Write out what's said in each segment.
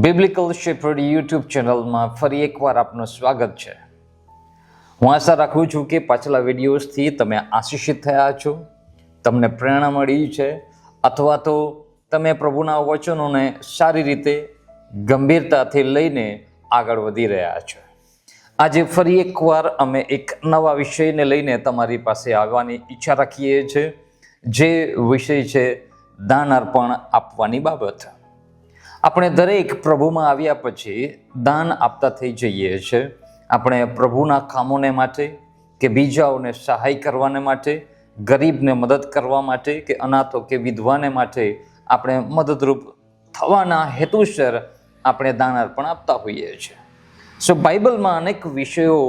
બિબ્લિકલ shepherd YouTube ચેનલમાં ફરી એકવાર આપનું સ્વાગત છે. હું આશા રાખું છું કે પાછલા વિડીયોઝથી તમે આશીષિત થયા છો, તમને પ્રેરણા મળી છે, અથવા તો તમે પ્રભુના વચનોને સારી રીતે ગંભીરતાથી લઈને આગળ વધી રહ્યા છો. આજે ફરી એકવાર અમે એક નવા વિષયને લઈને તમારી પાસે આવવાની ઈચ્છા રાખીએ છીએ, જે વિષય છે દાન અર્પણ આપવાની બાબત. આપણે દરેક પ્રભુમાં આવ્યા પછી દાન આપતા થઈ જઈએ છીએ. આપણે પ્રભુના કામોને માટે કે બીજાઓને સહાય કરવાને માટે, ગરીબને મદદ કરવા માટે કે અનાથો કે વિધવાને માટે આપણે મદદરૂપ થવાના હેતુસર આપણે દાન અર્પણ આપતા હોઈએ છીએ. સો બાઇબલમાં અનેક વિષયો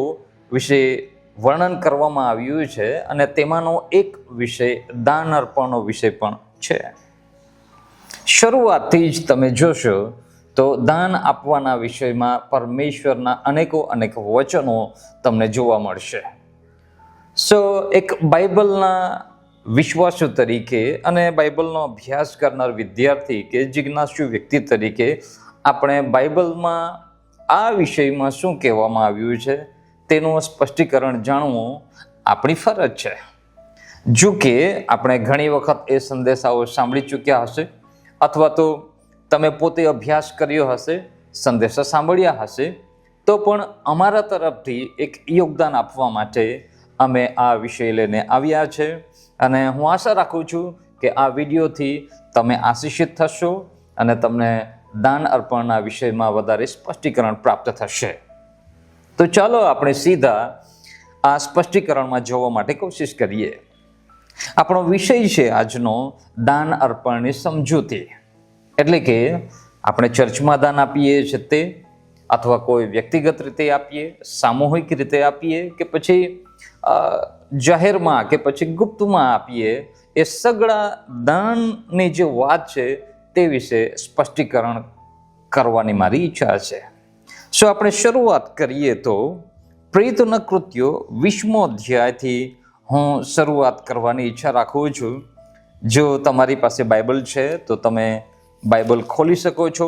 વિશે વર્ણન કરવામાં આવ્યું છે અને તેમાંનો એક વિષય દાન અર્પણનો વિષય પણ છે. શરૂઆતથી જ તમે જોશો તો દાન આપવાના વિષયમાં પરમેશ્વરના અનેક વચનો તમને જોવા મળશે. સો એક બાઇબલના વિશ્વાસુ તરીકે અને બાઇબલનો અભ્યાસ કરનાર વિદ્યાર્થી કે જિજ્ઞાસુ વ્યક્તિ તરીકે આપણે બાઇબલમાં આ વિષયમાં શું કહેવામાં આવ્યું છે તેનું સ્પષ્ટીકરણ જાણવું આપણી ફરજ છે. જો કે આપણે ઘણી વખત એ સંદેશાઓ સાંભળી ચૂક્યા હશે, અથવા તો તમે પોતે અભ્યાસ કર્યો હશે, સંદેશા સાંભળ્યા હશે, તો પણ અમારા તરફથી એક યોગદાન આપવા માટે અમે આ વિષય લઈને આવ્યા છે. અને હું આશા રાખું છું કે આ વિડીયોથી તમે આશીષિત થશો અને તમને દાન અર્પણના વિષયમાં વધારે સ્પષ્ટીકરણ પ્રાપ્ત થશે. તો ચાલો આપણે સીધા આ સ્પષ્ટીકરણમાં જવા માટે કોશિશ કરીએ. આપણો વિષય છે આજનો દાન અર્પણની સમજૂતી. એટલે કે આપણે ચર્ચમાં દાન આપીએ છીએ તે, અથવા કોઈ વ્યક્તિગત રીતે આપીએ, સામૂહિક રીતે આપીએ, કે પછી જાહેરમાં કે પછી ગુપ્તમાં આપીએ, એ સગળા દાનની જે વાત છે તે વિશે સ્પષ્ટીકરણ કરવાની મારી ઈચ્છા છે. સો આપણે શરૂઆત કરીએ તો પ્રેરિતોના કૃત્યો 20મો અધ્યાયથી હું શરૂઆત કરવાની ઈચ્છા રાખું છું. જો તમારી પાસે બાઇબલ છે તો તમે બાઇબલ ખોલી શકો છો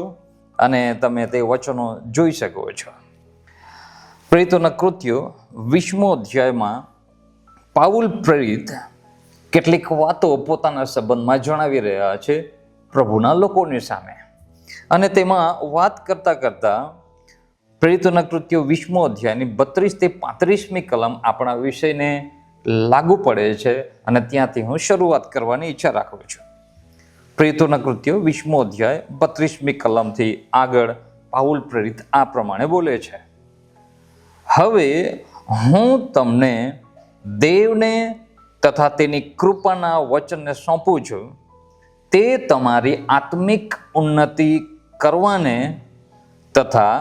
અને તમે તે વચનો જોઈ શકો છો. પ્રેરિતોના કૃત્યો 20મો અધ્યાયમાં પાઉલ પ્રેરિત કેટલીક વાતો પોતાના સંબંધમાં જણાવી રહ્યા છે પ્રભુના લોકોની સામે. અને તેમાં વાત કરતા કરતા પ્રેરિતોના કૃત્યો 20મો અધ્યાયની 32 થી 35મી કલમ આપણા વિષયને લાગુ પડે છે અને ત્યાંથી હું શરૂઆત કરવાની ઈચ્છા રાખું છું. પ્રેરિતોના કૃત્યો 20મો અધ્યાય 32મી કલમથી આગળ પાઉલ પ્રેરિત આ પ્રમાણે બોલે છે: હવે હું તમને દેવને તથા તેની કૃપાના વચનને સોંપું છું. તે તમારી આત્મિક ઉન્નતિ કરવાને તથા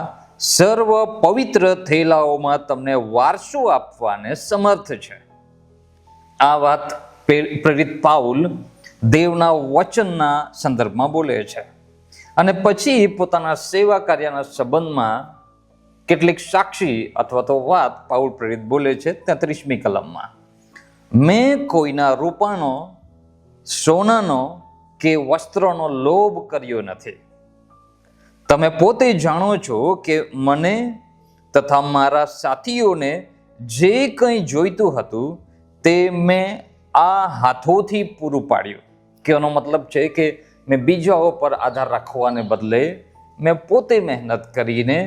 સર્વ પવિત્ર થયેલાઓમાં તમને વારસો આપવાને સમર્થ છે. આ વાત પ્રેરિત પાઉલ દેવના વચનના સંદર્ભમાં બોલે છે. અને પછી પોતાના સેવા કાર્યના સંબંધમાં કેટલીક સાક્ષી અથવા તો વાત પાઉલ પ્રેરિત બોલે છે 33મી કલમમાં: મેં કોઈના રૂપાનો, સોનાનો કે વસ્ત્રોનો લોભ કર્યો નથી. તમે પોતે જાણો છો કે મને તથા મારા સાથીઓને જે કંઈ જોઈતું હતું તે મેં આ હાથોથી પૂરું પાડ્યું. કહેવાનો મતલબ છે કે મેં બીજાઓ પર આધાર રાખવાને બદલે મેં પોતે મહેનત કરીને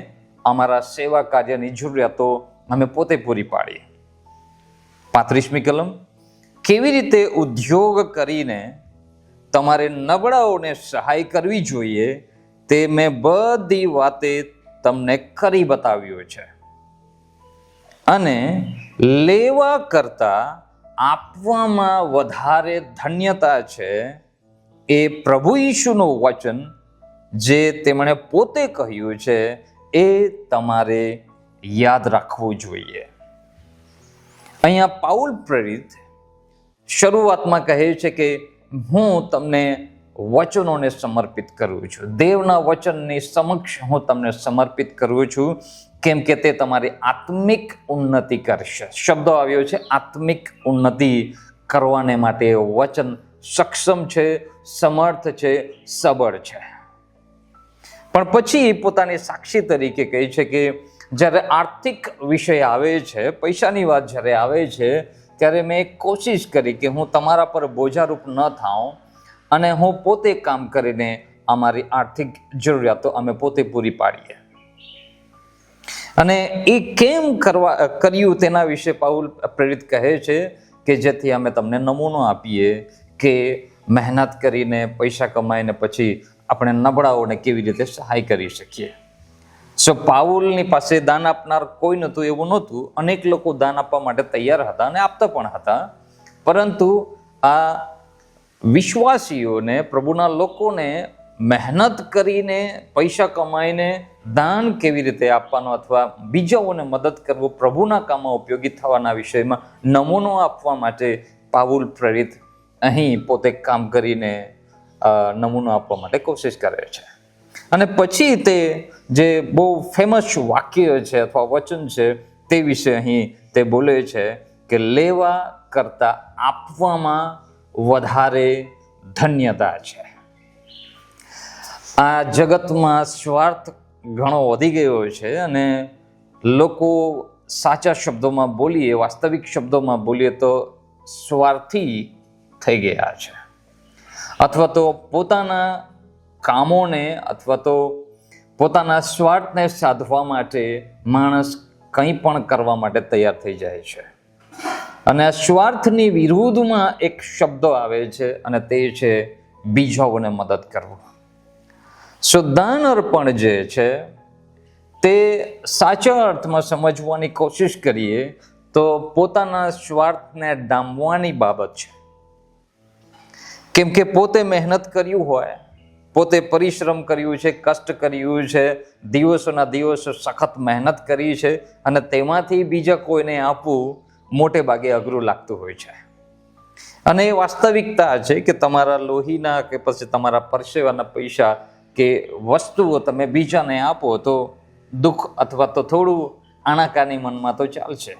અમારા સેવા કાર્યની જરૂરિયાતો અમે પોતે પૂરી પાડી. 35મી કલમ: કેવી રીતે ઉદ્યોગ કરીને તમારે નબળાઓને સહાય કરવી જોઈએ તે મેં બધી વાતે તમને કરી બતાવ્યું છે. અને લેવા કરતાં આપવામાં વધારે ધન્યતા છે એ પ્રભુ ઈસુનું વચન જે તેમણે પોતે કહ્યું છે એ તમારે યાદ રાખવું જોઈએ. અહીંયા પાઉલ પ્રેરિત શરૂઆતમાં કહે છે કે હું તમને વચનોને સમર્પિત કરું છું, દેવના વચનની સમક્ષ હું તમને સમર્પિત કરું છું, કેમ કે તે તમારી આત્મિક ઉન્નતિ કરશે. શબ્દો આવ્યો છે આત્મિક ઉન્નતિ કરવાને માટે વચન સક્ષમ છે, સમર્થ છે, સબળ છે. પણ પછી પોતાની સાક્ષી તરીકે કહે છે કે જ્યારે આર્થિક વિષય આવે છે, પૈસાની વાત જ્યારે આવે છે, ત્યારે મેં કોશિશ કરી કે હું તમારા પર બોજારૂપ ન થાઉં અને હું પોતે કામ કરીને અમારી આર્થિક જરૂરિયાતો અમે પોતે પૂરી પાડીએ. અને એ કેમ કર્યું તેના વિશે પાઉલ પ્રેરિત કહે છે કે જેથી અમે તમને નમૂનો આપીએ કે મહેનત કરીને પૈસા કમાઈને પછી આપણે નબળાઓને કેવી રીતે સહાય કરી શકીએ. પાઉલની પાસે દાન આપનાર કોઈ નહોતું એવું નહોતું. અનેક લોકો દાન આપવા માટે તૈયાર હતા અને આપતા પણ હતા, પરંતુ આ વિશ્વાસીઓને, પ્રભુના લોકોને મહેનત કરીને પૈસા કમાઈને દાન કેવી રીતે આપવાનો અથવા બીજાઓને મદદ કરવું, પ્રભુના કામમાં ઉપયોગી થવાના વિષયમાં નમૂનો આપવા માટે પાઉલ પ્રેરિત અહીં પોતે કામ કરીને નમૂનો આપવા માટે કોશિશ કરે છે. અને પછી તે જે બહુ ફેમસ વાક્ય છે અથવા વચન છે તે વિશે અહીં તે બોલે છે કે લેવા કરતાં આપવામાં વધારે ધન્યતા છે. આ જગતમાં સ્વાર્થ ઘણો વધી ગયો છે અને લોકો સાચા શબ્દોમાં બોલીએ, વાસ્તવિક શબ્દોમાં બોલીએ તો સ્વાર્થી થઈ ગયા છે, અથવા તો પોતાના કામોને અથવા તો પોતાના સ્વાર્થને સાધવા માટે માણસ કંઈ પણ કરવા માટે તૈયાર થઈ જાય છે. અને આ સ્વાર્થની વિરુદ્ધમાં એક શબ્દ આવે છે અને તે છે બીજાઓને મદદ કરવું. દાન અર્પણ જે છે તે સાચા અર્થમાં સમજવાની કોશિશ કરીએ તો પોતાના સ્વાર્થને ડામવાની બાબત છે. કેમ કે પોતે મહેનત કર્યું હોય, પોતે પરિશ્રમ કર્યું છે, કષ્ટ કર્યું છે, દિવસોના દિવસો સખત મહેનત કરી છે અને તેમાંથી બીજા કોઈને આપવું મોટે ભાગે અઘરું લાગતું હોય છે. અને એ વાસ્તવિકતા છે કે તમારા લોહીના કે પછી તમારા પરસેવાના પૈસા કે વસ્તુઓ તમે બીજાને આપો તો દુઃખ અથવા તો થોડું આણાકાની મનમાં તો ચાલશે.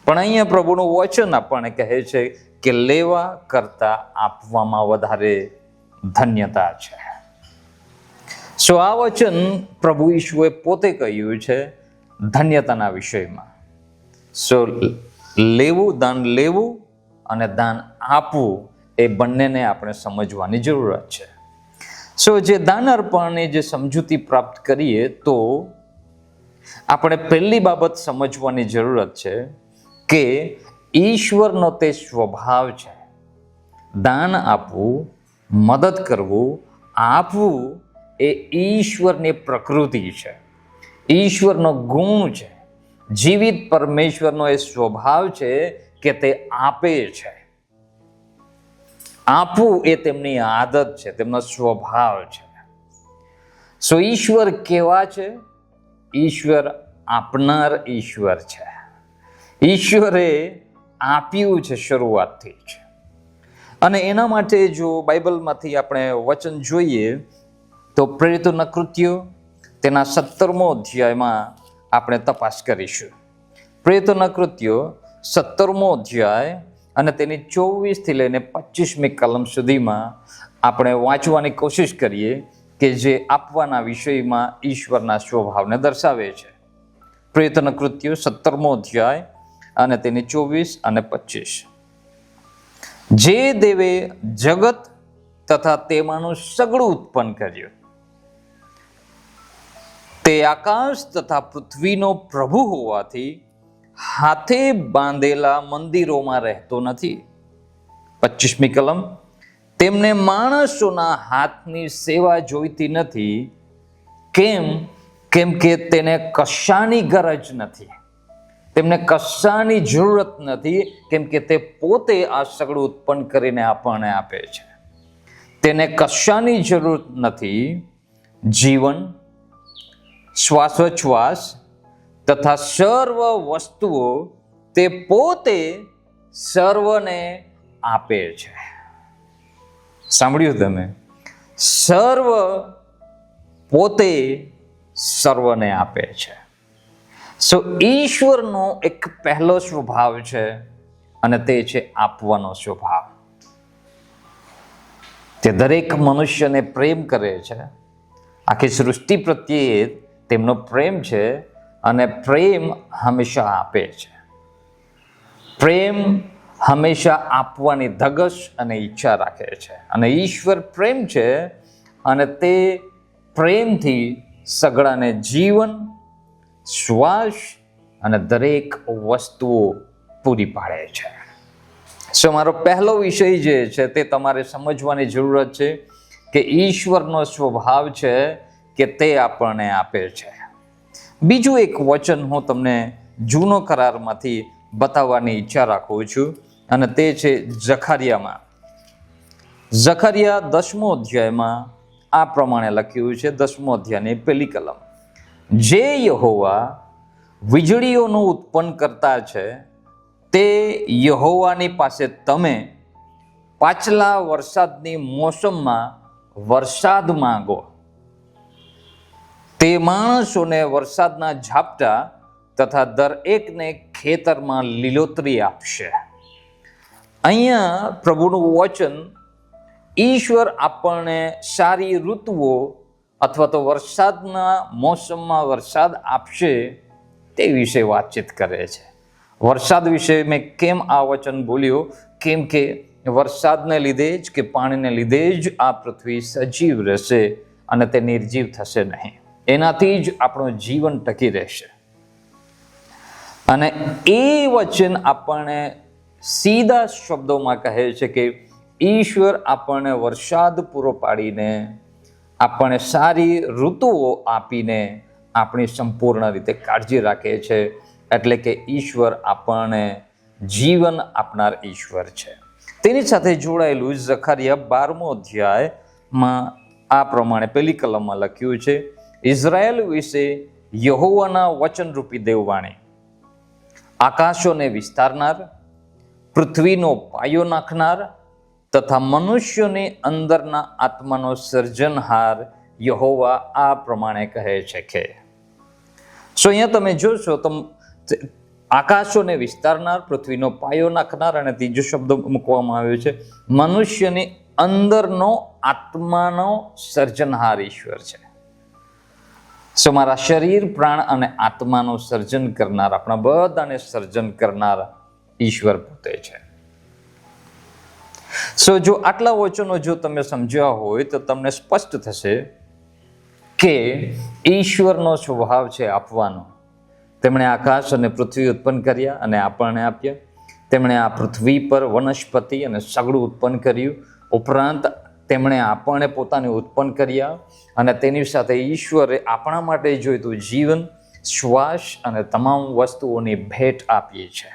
પણ અહીંયા પ્રભુનું વચન આપણને કહે છે કે લેવા કરતાં આપવામાં વધારે ધન્યતા છે. આ વચન પ્રભુ ઈશુએ પોતે કહ્યું છે ધન્યતાના વિષયમાં. દાન લેવું અને દાન આપવું એ બંનેને આપણે સમજવાની જરૂરત છે. જે દાન અર્પણની જે સમજૂતી પ્રાપ્ત કરીએ તો આપણે પહેલી બાબત સમજવાની જરૂરત છે કે ઈશ્વરનો તે સ્વભાવ છે. દાન આપવું, મદદ કરવું, આપવું એ ઈશ્વરની પ્રકૃતિ છે, ઈશ્વરનો ગુણ છે. જીવિત પરમેશ્વરનો એ સ્વભાવ છે કે તે આપે છે. આપવું એ તેમની આદત છે, તેમનો સ્વભાવ છે. ઈશ્વર કેવા છે? ઈશ્વર આપનાર ઈશ્વર છે. ઈશ્વરે આપ્યું છે શરૂઆતથી જ. અને એના માટે જો બાઇબલમાંથી આપણે વચન જોઈએ તો પ્રેરિતોના કૃત્યો તેના 17મો અધ્યાયમાં આપણે તપાસ કરીશું. પ્રેરિતોના કૃત્યો 17મો અધ્યાય અને તેની 24થી લઈને 25મી કલમ સુધીમાં આપણે વાંચવાની કોશિશ કરીએ કે જે આપવાના વિષયમાં ઈશ્વરના સ્વભાવને દર્શાવે છે. પ્રેરિતોના કૃત્યો 17મો અધ્યાય અને તેની 24 અને 25. જે દેવે જગત તથા તેમાંનું સગળું ઉત્પન્ન કર્યું, તે આકાશ તથા પૃથ્વીનો પ્રભુ હોવાથી હાથે બાંધેલા મંદિરોમાં રહેતો નથી. 25મી કલમ. તેમને માણસોના હાથની સેવા જોઈતી નથી. કેમ કે તેને કશાની ગરજ નથી, તેમને કશાની જરૂરત નથી, કેમ કે તે પોતે આ સગળું ઉત્પન્ન કરીને આપણને આપે છે. તેને કશાની જરૂર નથી. જીવન, શ્વાસોચ્છ્વાસ તથા સર્વ વસ્તુઓ તે પોતે સર્વને આપે છે. સાંભળ્યું તમે? સર્વ પોતે સર્વને આપે છે. ઈશ્વરનો એક પહેલો સ્વભાવ છે અને તે છે આપવાનો સ્વભાવ. તે દરેક મનુષ્યને પ્રેમ કરે છે, આખી સૃષ્ટિ પ્રત્યે તેમનો પ્રેમ છે અને પ્રેમ હંમેશા આપે છે. પ્રેમ હંમેશા આપવાની ધગશ અને ઈચ્છા રાખે છે. અને ઈશ્વર પ્રેમ છે અને તે પ્રેમથી સગળાને જીવન, શ્વાસ અને દરેક વસ્તુઓ પૂરી પાડે છે. સો મારો પહેલો વિષય જે છે તે તમારે સમજવાની જરૂરત છે કે ઈશ્વરનો સ્વભાવ છે કે તે આપણને આપે છે. બીજું એક વચન હું તમને જૂનો કરારમાંથી બતાવવાની ઈચ્છા રાખું છું અને તે છે જકરિયામાં. જકરિયા 10મો અધ્યાયમાં આ પ્રમાણે લખ્યું છે, 10મો અધ્યાયની પહેલી કલમ. જે યહોવા વીજળીઓનું ઉત્પન્ન કરતા છે તે યહોવાની પાસે તમે પાછલા વરસાદની મોસમમાં વરસાદ માંગો. તે માણસોને વરસાદના ઝાપટા તથા દરેકને ખેતરમાં લીલોતરી આપશે. અહીંયા પ્રભુનું વચન ઈશ્વર આપણને સારી ઋતુઓ અથવા તો વરસાદના મોસમમાં વરસાદ આપશે તે વિશે વાતચીત કરે છે. વરસાદ વિશે મેં કેમ આ વચન બોલ્યો? કેમ કે વરસાદને લીધે જ કે પાણીને લીધે જ આ પૃથ્વી સજીવ રહેશે અને તે નિર્જીવ થશે નહીં. એનાથી જ આપણું જીવન ટકી રહેશે. અને એ વચન આપણને સીધા શબ્દોમાં કહે છે કે ઈશ્વર આપણને વરસાદ પૂરો પાડીને, આપણને સારી ઋતુઓ આપીને આપણી સંપૂર્ણ રીતે કાળજી રાખે છે. એટલે કે ઈશ્વર આપણને જીવન આપનાર ઈશ્વર છે. તેની સાથે જોડાયેલું જકરિયા 12મો અધ્યાયમાં આ પ્રમાણે પહેલી કલમમાં લખ્યું છે, ઇઝરાયલ વિશે યહોવાના વચનરૂપી દેવવાણી. આકાશોને વિસ્તારનાર, પૃથ્વીનો પાયો નાખનાર તથા મનુષ્યોની અંદરના આત્માનો સર્જનહાર યહોવા આ પ્રમાણે કહે છે કે. સો અહીંયા તમે જોશો તો આકાશોને વિસ્તારનાર, પૃથ્વીનો પાયો નાખનાર અને ત્રીજો શબ્દ મૂકવામાં આવ્યો છે મનુષ્યની અંદરનો આત્માનો સર્જનહાર ઈશ્વર છે. સો મારા શરીર, પ્રાણ અને આત્માનું સર્જન કરનાર, આપણા બધાને સર્જન કરનાર ઈશ્વર પોતે છે. સો જો આટલા વચનો જો તમે સમજ્યા હોય તો તમને સ્પષ્ટ થશે કે ઈશ્વરનો સ્વભાવ છે આપવાનો. તેમણે આકાશ અને પૃથ્વી ઉત્પન્ન કર્યા અને આપણને આપ્યા. તેમણે આ પૃથ્વી પર વનસ્પતિ અને સગળું ઉત્પન્ન કર્યું. ઉપરાંત તેમણે આપણને પોતાને ઉત્પન્ન કર્યા અને તેની સાથે ઈશ્વરે આપણા માટે જોઈતું જીવન, શ્વાસ અને તમામ વસ્તુઓની ભેટ આપી છે.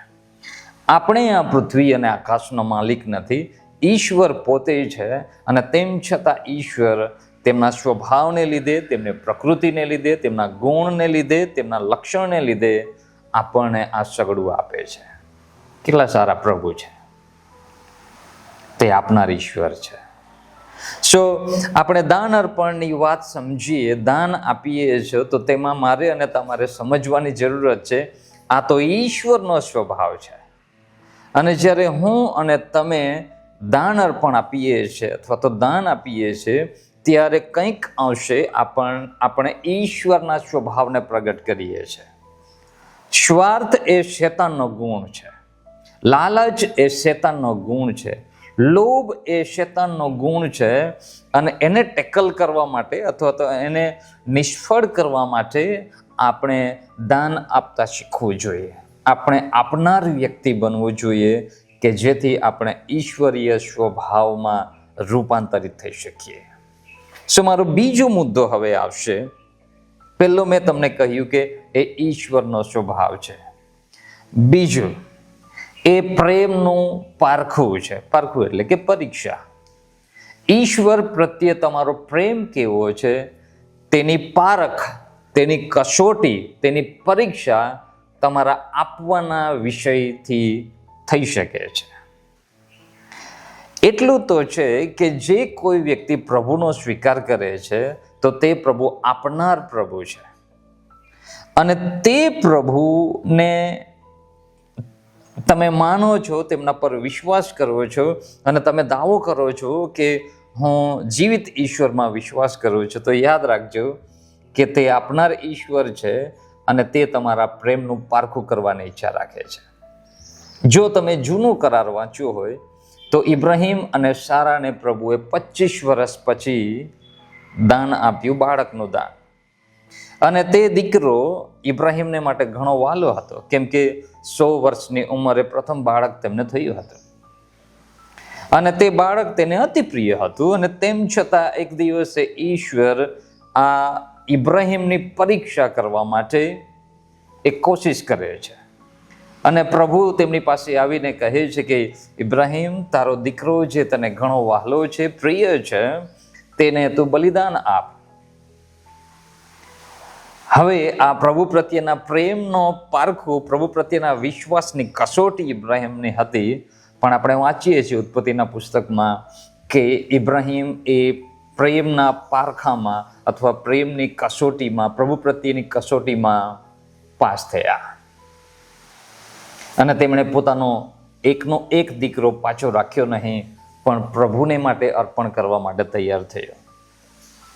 આપણે આ પૃથ્વી અને આકાશનો માલિક નથી, ઈશ્વર પોતે છે. અને તેમ છતાં ઈશ્વર તેમના સ્વભાવને લીધે, તેમની પ્રકૃતિને લીધે, તેમના ગુણને લીધે, તેમના લક્ષણને લીધે આપણને આ સગડું આપે છે. કેટલા સારા પ્રભુ છે! તે આપનાર ઈશ્વર છે. સો આપણે દાન અર્પણની વાત સમજીએ, દાન આપીએ છીએ તો તેમાં મારે અને તમારે સમજવાની જરૂરત છે આ તો ઈશ્વરનો સ્વભાવ છે. અને જ્યારે હું અને તમે દાન અર્પણ આપીએ છીએ અથવા તો દાન આપીએ છીએ ત્યારે કંઈક અંશે આપણે ઈશ્વરના સ્વભાવને પ્રગટ કરીએ છીએ. સ્વાર્થ એ શેતાનનો ગુણ છે. લાલચ એ શેતાનનો ગુણ છે. લોભ એ શેતાનનો ગુણ છે. અને એને ટેકલ કરવા માટે અથવા તો એને નિષ્ફળ કરવા માટે આપણે દાન આપતા શીખવું જોઈએ. આપણે આપનાર વ્યક્તિ બનવું જોઈએ કે જેથી આપણે ઈશ્વરીય સ્વભાવમાં રૂપાંતરિત થઈ શકીએ. સો મારો બીજો મુદ્દો હવે આવશે. પહેલો મેં તમને કહ્યું કે એ ઈશ્વરનો સ્વભાવ છે. બીજું એ પ્રેમનું પારખું છે. પારખું એટલે કે પરીક્ષા. ઈશ્વર પ્રત્યે તમારો પ્રેમ કેવો છે તેની પારખ, તેની કસોટી, તેની પરીક્ષા તમારા આપવાના વિષયથી થઈ શકે છે. એટલું તો છે કે જે કોઈ વ્યક્તિ પ્રભુનો સ્વીકાર કરે છે તો તે પ્રભુ આપનાર પ્રભુ છે. અને તે પ્રભુને તમે માનો છો, તેમના પર વિશ્વાસ કરો છો અને તમે દાવો કરો છો કે હું જીવિત ઈશ્વરમાં વિશ્વાસ કરું છું, તો યાદ રાખજો કે તે આપનાર ઈશ્વર છે અને તે તમારા પ્રેમનું પારખું કરવાની ઈચ્છા રાખે છે. જો તમે જૂનું કરાર વાંચ્યું હોય તો ઇબ્રાહિમ અને સારાને પ્રભુએ 25 વર્ષ પછી દાન આપ્યું, બાળકનું દાન. અને તે દીકરો ઇબ્રાહિમને માટે ઘણો વહાલો હતો, કેમ કે 100 વર્ષની ઉંમરે પ્રથમ બાળક તેમને થયું હતું અને તે બાળક તેને અતિ પ્રિય હતું. અને તેમ છતાં એક દિવસે ઈશ્વર આ ઇબ્રાહિમની પરીક્ષા કરવા માટે એક કોશિશ કરે છે અને પ્રભુ તેમની પાસે આવીને કહે છે કે ઇબ્રાહિમ, તારો દીકરો જે તને ઘણો વહાલો છે, પ્રિય છે, તેને તું બલિદાન આપ. હવે આ પ્રભુ પ્રત્યેના પ્રેમનો પારખું, પ્રભુ પ્રત્યેના વિશ્વાસની કસોટી ઇબ્રાહિમની હતી. પણ આપણે વાંચીએ છીએ ઉત્પત્તિના પુસ્તકમાં કે ઇબ્રાહિમ એ પ્રેમના પારખામાં અથવા પ્રેમની કસોટીમાં, પ્રભુ પ્રત્યેની કસોટીમાં પાસ થયા અને તેમણે પોતાનો એકનો એક દીકરો પાછો રાખ્યો નહીં, પણ પ્રભુને માટે અર્પણ કરવા માટે તૈયાર થયો.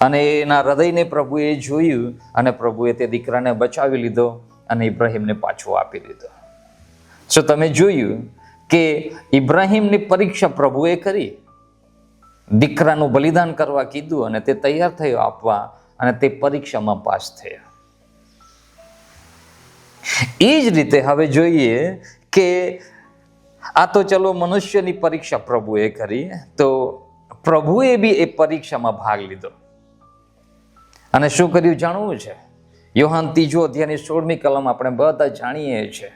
અને એના હૃદયને પ્રભુએ જોયું અને પ્રભુએ તે દીકરાને બચાવી લીધો અને ઇબ્રાહિમને પાછો આપી દીધો. સો તમે જોયું કે ઇબ્રાહિમની પરીક્ષા પ્રભુએ કરી, દીકરાનું બલિદાન કરવા કીધું અને તે તૈયાર થયો આપવા અને તે પરીક્ષામાં પાસ થયા. એ જ રીતે હવે જોઈએ કે આ તો ચલો મનુષ્યની પરીક્ષા પ્રભુએ કરી, તો પ્રભુએ બી એ પરીક્ષામાં ભાગ લીધો અને શું કર્યું જાણવું છે? યોહાન 3 અધ્યાયની 16મી કલમ આપણે બધા જાણીએ છીએ,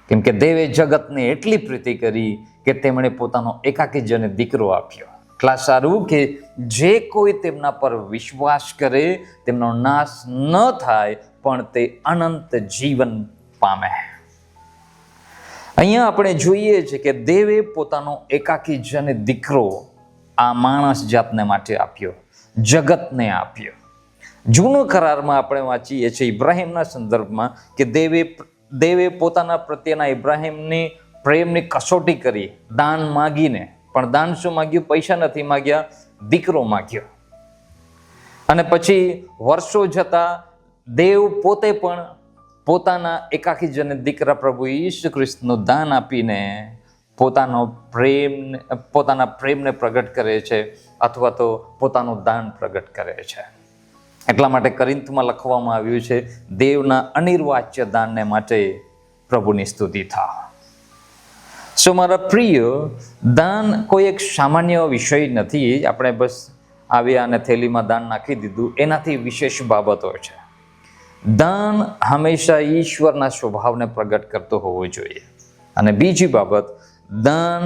કેમ કે દેવે જગતને એટલી પ્રીતિ કરી કે તેમણે પોતાનો એકાકી જન દીકરો આપ્યો. એટલા સારું કે જે કોઈ તેમના પર વિશ્વાસ કરે તેમનો નાશ ન થાય, પણ તે અનંત જીવન પામે. અહીંયા આપણે જોઈએ છે કે દેવે પોતાનો એકાકી જન દીકરો આ માણસ જાતને માટે આપ્યો, જગતને આપ્યો. જૂનો કરારમાં આપણે વાંચીએ છીએ ઇબ્રાહિમના સંદર્ભમાં કે દેવે પોતાના પ્રત્યેના ઇબ્રાહિમની પ્રેમની કસોટી કરી દાન માગીને. પણ દાન શું માગ્યું? પૈસા નથી માગ્યા, દીકરો માગ્યો. અને પછી વર્ષો જતા દેવ પોતે પણ પોતાના એકાકી જન દીકરા પ્રભુ ઈસુ ખ્રિસ્તનું દાન આપીને પોતાના પ્રેમને પ્રગટ કરે છે અથવા તો પોતાનું દાન પ્રગટ કરે છે. એટલા માટે કોરિન્થમાં લખવામાં આવ્યું છે, દેવના અનિર્વાચ્ય દાનને માટે પ્રભુની સ્તુતિ થાવ. સો મારા પ્રિય, દાન કોઈ એક સામાન્ય વિષય નથી. આપણે બસ આવ્યા અને થેલીમાં દાન નાખી દીધું, એનાથી વિશેષ બાબતો છે. દાન હંમેશા ઈશ્વરના સ્વભાવને પ્રગટ કરતો હોવો જોઈએ. અને બીજી બાબત, દાન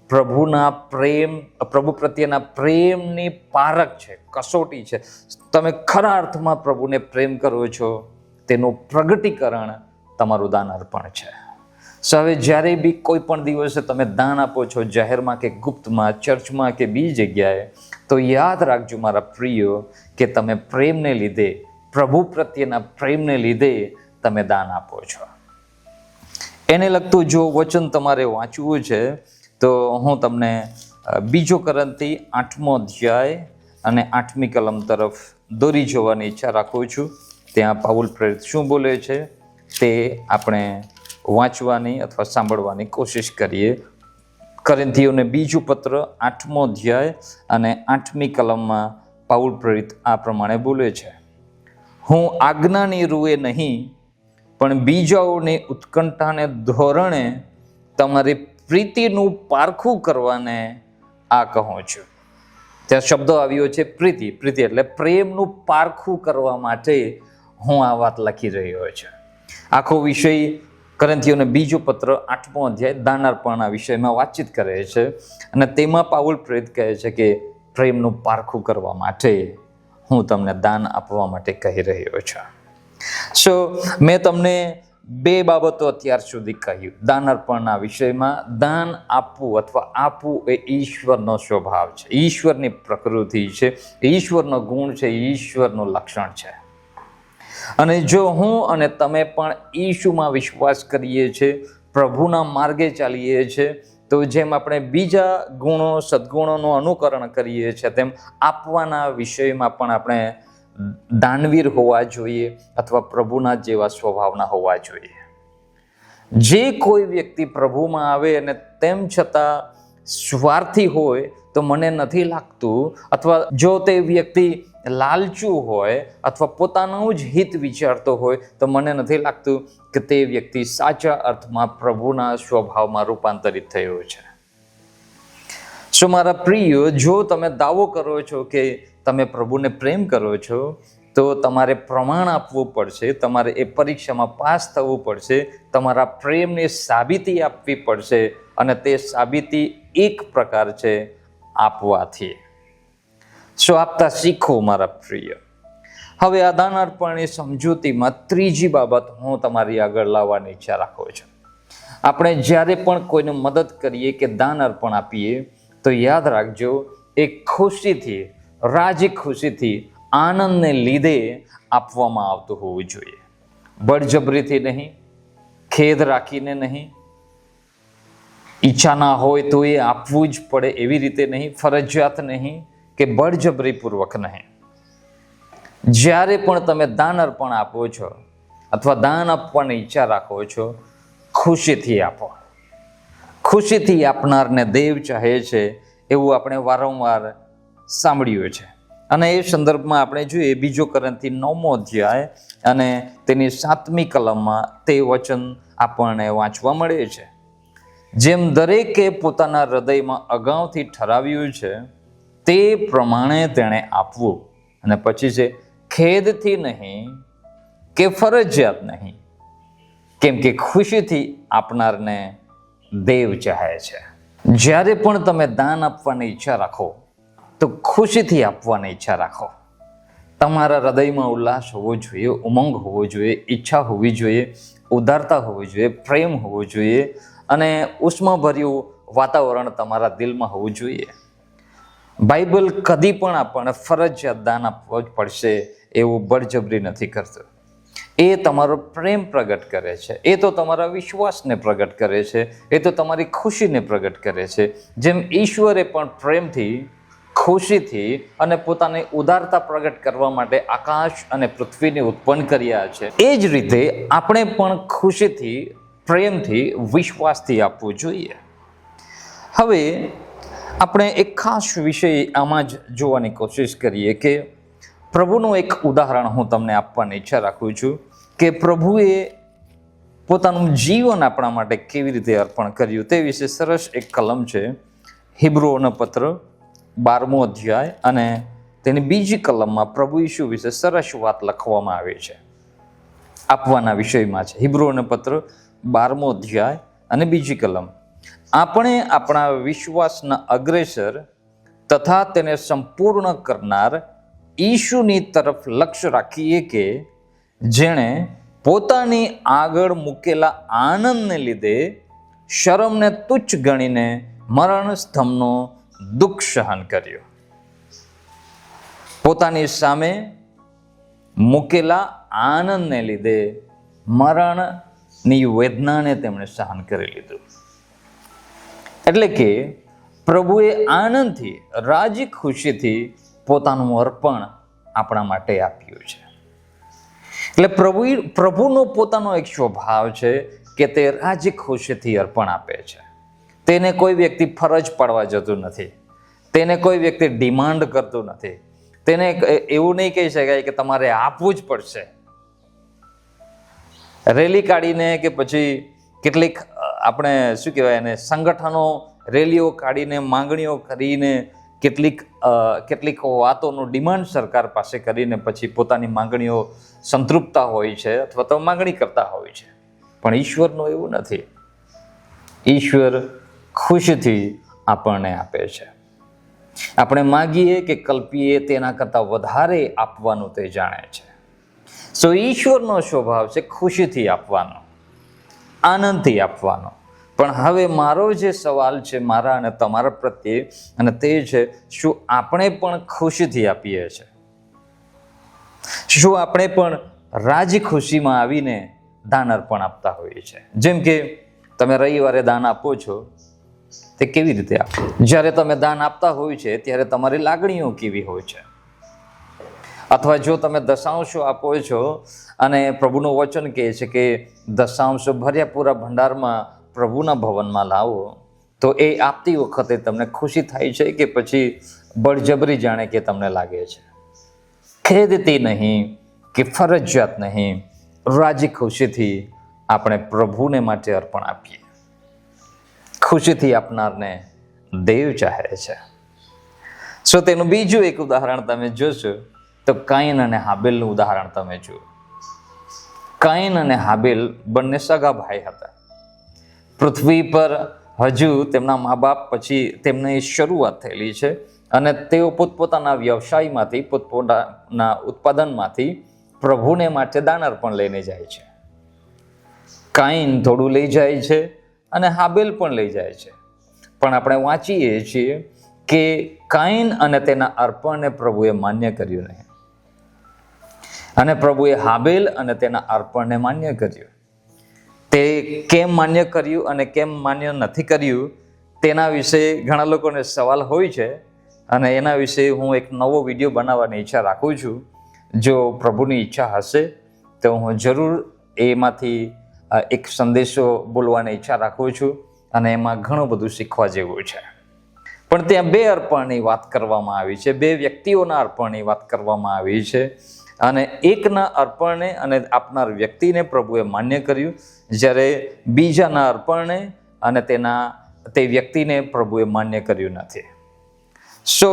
પ્રભુ પ્રત્યેના પ્રેમની પારખ છે, કસોટી છે. તમે ખરા અર્થમાં પ્રભુને પ્રેમ કરો છો તેનું પ્રગટીકરણ તમારું દાન અર્પણ છે. હવે જ્યારે બી કોઈ પણ દિવસે તમે દાન આપો છો, જાહેરમાં કે ગુપ્તમાં, ચર્ચમાં કે બીજી જગ્યાએ, તો યાદ રાખજો મારા પ્રિયો કે તમે પ્રેમને લીધે, પ્રભુ પ્રત્યેના પ્રેમને લીધે તમે દાન આપો છો. એને લગતું જો વચન તમારે વાંચવું છે તો હું તમને 2 કોરિન્થી 8મો અધ્યાય અને 8મી કલમ તરફ દોરી જવાની ઈચ્છા રાખું છું. ત્યાં પાઉલ પ્રેરિત શું બોલે છે તે આપણે વાંચવાની અથવા સાંભળવાની કોશિશ કરીએ. કોરિન્થીઓને 2 પત્ર 8મો અધ્યાય અને 8મી કલમમાં પાઉલ પ્રેરિત આ પ્રમાણે બોલે છે, હું આજ્ઞાની રૂએ નહીં પણ બીજાઓની ઉત્કંઠાને ધોરણે તમારી પ્રીતિનું પારખું કરવાને આ કહું છું. ત્યાં શબ્દો આવ્યો છે પ્રીતિ. પ્રીતિ એટલે પ્રેમનું પારખું કરવા માટે હું આ વાત લખી રહ્યો છું. આખો વિષય કોરિન્થીઓને 2 પત્ર 8મો અધ્યાય દાન અર્પણના વિષયમાં વાતચીત કરે છે અને તેમાં પાઉલ પ્રેરિત કહે છે કે પ્રેમનું પારખું કરવા માટે હું તમને દાન આપવા માટે કહી રહ્યો છું. સો મેં તમને 2 બાબતો અત્યાર સુધી કહ્યું દાન અર્પણના વિષયમાં. દાન આપવું અથવા આપવું એ ઈશ્વરનો સ્વભાવ છે, ઈશ્વરની પ્રકૃતિ છે, ઈશ્વરનો ગુણ છે, ઈશ્વરનું લક્ષણ છે. અને જો હું અને તમે પણ ઈશુમાં વિશ્વાસ કરીએ છીએ, પ્રભુના માર્ગે ચાલીએ છીએ, તો જેમ આપણે બીજા ગુણો સદ્ગુણોનું અનુકરણ કરીએ છીએ તેમ આપવાના વિષયમાં પણ આપણે દાનવીર હોવા જોઈએ અથવા પ્રભુના જેવા સ્વભાવના હોવા જોઈએ. જે કોઈ વ્યક્તિ પ્રભુમાં આવે અને તેમ છતાં સ્વાર્થી હોય તો મને નથી લાગતું, અથવા જો તે વ્યક્તિ લાલચુ હોય અથવા પોતાનું જ હિત વિચારતો હોય તો મને નથી લાગતું કે તે વ્યક્તિ સાચા અર્થમાં પ્રભુના સ્વભાવમાં રૂપાંતરિત થયો છે. સો મારા પ્રિય, જો તમે દાવો કરો છો કે તમે પ્રભુને પ્રેમ કરો છો તો તમારે પ્રમાણ આપવું પડશે, તમારે એ પરીક્ષામાં પાસ થવું પડશે, તમારા પ્રેમની સાબિતી આપવી પડશે, અને તે સાબિતી એક પ્રકાર છે આપવાથી. સો આપતા શીખો મારા પ્રિય. હવે આ દાન અર્પણની સમજૂતીમાં ત્રીજી બાબત હું તમારી આગળ લાવવાની ઈચ્છા રાખું છું. આપણે જ્યારે પણ કોઈને મદદ કરીએ કે દાન અર્પણ આપીએ તો યાદ રાખજો, એ ખુશીથી, રાજી ખુશીથી, આનંદને લીધે આપવામાં આવતું હોવું જોઈએ. બળજબરીથી નહીં, ખેદ રાખીને નહીં, ઈચ્છા ના હોય તો એ આપવું જ પડે એવી રીતે નહીં, ફરજિયાત નહીં કે બળજબરીપૂર્વક નહીં. જ્યારે પણ તમે દાન અર્પણ આપો છો અથવા દાન આપવાની ઈચ્છા રાખો છો, ખુશીથી આપો. ખુશીથી આપનારને દેવ ચાહે છે એવું આપણે વારંવાર સાંભળ્યું છે. અને એ સંદર્ભમાં આપણે જોઈએ 2 કોરિન્થી 9મો અધ્યાય અને તેની 7મી કલમમાં તે વચન આપણને વાંચવા મળે છે. જેમ દરેકે પોતાના હૃદયમાં અગાઉથી ઠરાવ્યું છે તે પ્રમાણે તેણે આપવું. અને પછી છે ખેદથી નહીં કે ફરજિયાત નહીં, કેમ કે ખુશીથી આપનારને દેવ ચાહે છે. જ્યારે પણ તમે દાન આપવાની ઈચ્છા રાખો તો ખુશીથી આપવાની ઈચ્છા રાખો. તમારા હૃદયમાં ઉલ્લાસ હોવો જોઈએ, ઉમંગ હોવો જોઈએ, ઈચ્છા હોવી જોઈએ, ઉદારતા હોવી જોઈએ, પ્રેમ હોવો જોઈએ અને ઉષ્માભર્યું વાતાવરણ તમારા દિલમાં હોવું જોઈએ. બાઇબલ કદી પણ આપણને ફરજિયાત દાન આપવું જ પડશે એવું બળજબરી નથી કરતું. એ તમારો પ્રેમ પ્રગટ કરે છે, એ તો તમારા વિશ્વાસને પ્રગટ કરે છે, એ તો તમારી ખુશીને પ્રગટ કરે છે. જેમ ઈશ્વરે પણ પ્રેમથી, ખુશીથી અને પોતાની ઉદારતા પ્રગટ કરવા માટે આકાશ અને પૃથ્વીને ઉત્પન્ન કર્યા છે, એ જ રીતે આપણે પણ ખુશીથી, પ્રેમથી, વિશ્વાસથી આપવું જોઈએ. હવે આપણે એક ખાસ વિષય આમાં જ જોવાની કોશિશ કરીએ કે પ્રભુનું એક ઉદાહરણ હું તમને આપવાની ઈચ્છા રાખું છું કે પ્રભુએ પોતાનું જીવન આપણા માટે કેવી રીતે અર્પણ કર્યું તે વિશે સરસ એક કલમ છે. હિબ્રુઓનો પત્ર 12મો અધ્યાય અને તેની 2જી કલમમાં પ્રભુ ઈસુ વિશે સરસ વાત લખવામાં આવી છે. આપવાના વિષયમાં છે. હિબ્રુઓનો પત્ર 12મો અધ્યાય અને 2જી કલમ. આપણે આપણા વિશ્વાસના અગ્રેસર તથા તેને સંપૂર્ણ કરનાર ઈશુની તરફ લક્ષ્ય રાખીએ કે જેણે પોતાની આગળ મૂકેલા આનંદને લીધે શરમને તુચ્છ ગણીને મરણ સ્તંભનો દુઃખ સહન કર્યો. પોતાની સામે મૂકેલા આનંદને લીધે મરણની વેદનાને તેમણે સહન કરી લીધું. એટલે કે પ્રભુએ આનંદથી, રાજી ખુશીથી પોતાનું અર્પણ આપણા માટે આપ્યું છે. એટલે પ્રભુનો પોતાનો એક સ્વભાવ છે કે તે રાજી ખુશીથી અર્પણ આપે છે. તેને કોઈ વ્યક્તિ ફરજ પાડવા જતું નથી, તેને કોઈ વ્યક્તિ ડિમાન્ડ કરતું નથી, તેને એવું નહીં કહી શકાય કે તમારે આપવું જ પડશે. રેલી કાઢીને કે પછી કેટલીક આપણે શું કહેવાય એને સંગઠનો રેલીઓ કાઢીને માંગણીઓ કરીને કેટલીક વાતોનું ડિમાન્ડ સરકાર પાસે કરીને પછી પોતાની માંગણીઓ સંતૃપ્તા હોય છે અથવા તો માંગણી કરતા હોય છે. પણ ઈશ્વરનું એવું નથી. ઈશ્વર ખુશીથી આપણને આપે છે. આપણે માગીએ કે કલ્પીએ તેના કરતાં વધારે આપવાનું તે જાણે છે. સો ઈશ્વરનો સ્વભાવ છે ખુશીથી આપવાનો, આનંદથી આપવાનો. પણ હવે મારો જે સવાલ છે મારા અને તમારા પ્રત્યે, અને તે છે શું આપણે પણ ખુશીથી આપીએ છીએ? શું આપણે પણ રાજી ખુશીમાં આવીને દાન અર્પણ આપતા હોઈએ છીએ? જેમ કે તમે રવિવારે દાન આપો છો તે કેવી રીતે આપવું? જ્યારે તમે દાન આપતા હોય છે ત્યારે તમારી લાગણીઓ કેવી હોય છે? અથવા જો તમે દશાંશો આપો છો અને પ્રભુનું વચન કહે છે કે દશાંશો ભર્યા પૂરા ભંડારમાં પ્રભુના ભવનમાં લાવો, તો એ આપતી વખતે તમને ખુશી થાય છે કે પછી બળજબરી જાણે કે તમને લાગે છે? ખેદતી નહીં કે ફરજિયાત નહીં, રાજી ખુશીથી આપણે પ્રભુને માટે અર્પણ આપીએ. ખુશીથી આપનારને દેવ ચાહે છે. સો તેનું બીજું એક ઉદાહરણ તમે જોશો તો કાઈન અને હાબેલનું ઉદાહરણ તમે જુઓ. કાઈન અને હાબેલ બંને સગા ભાઈ હતા. પૃથ્વી પર હજુ તેમના મા બાપ પછી તેમની શરૂઆત થયેલી છે અને તેઓ પોતપોતાના વ્યવસાયમાંથી, પોતપોતાના ઉત્પાદનમાંથી પ્રભુને માટે દાન અર્પણ લઈને જાય છે. કાઈન થોડું લઈ જાય છે અને હાબેલ પણ લઈ જાય છે. પણ આપણે વાંચીએ છીએ કે કાઈન અને તેના અર્પણને પ્રભુએ માન્ય કર્યું નહીં, અને પ્રભુએ હાબેલ અને તેના અર્પણને માન્ય કર્યું. તે કેમ માન્ય કર્યું અને કેમ માન્ય નથી કર્યું તેના વિશે ઘણા લોકોને સવાલ હોય છે, અને એના વિશે હું એક નવો વિડીયો બનાવવાની ઈચ્છા રાખું છું. જો પ્રભુની ઈચ્છા હશે તો હું જરૂર એમાંથી એક સંદેશો બોલવાની ઈચ્છા રાખું છું, અને એમાં ઘણું બધું શીખવા જેવું છે. પણ ત્યાં બે અર્પણની વાત કરવામાં આવી છે, બે વ્યક્તિઓના અર્પણની વાત કરવામાં આવી છે, અને એકના અર્પણને અને આપનાર વ્યક્તિને પ્રભુએ માન્ય કર્યું, જ્યારે બીજાના અર્પણને અને તે વ્યક્તિને પ્રભુએ માન્ય કર્યું નથી. સો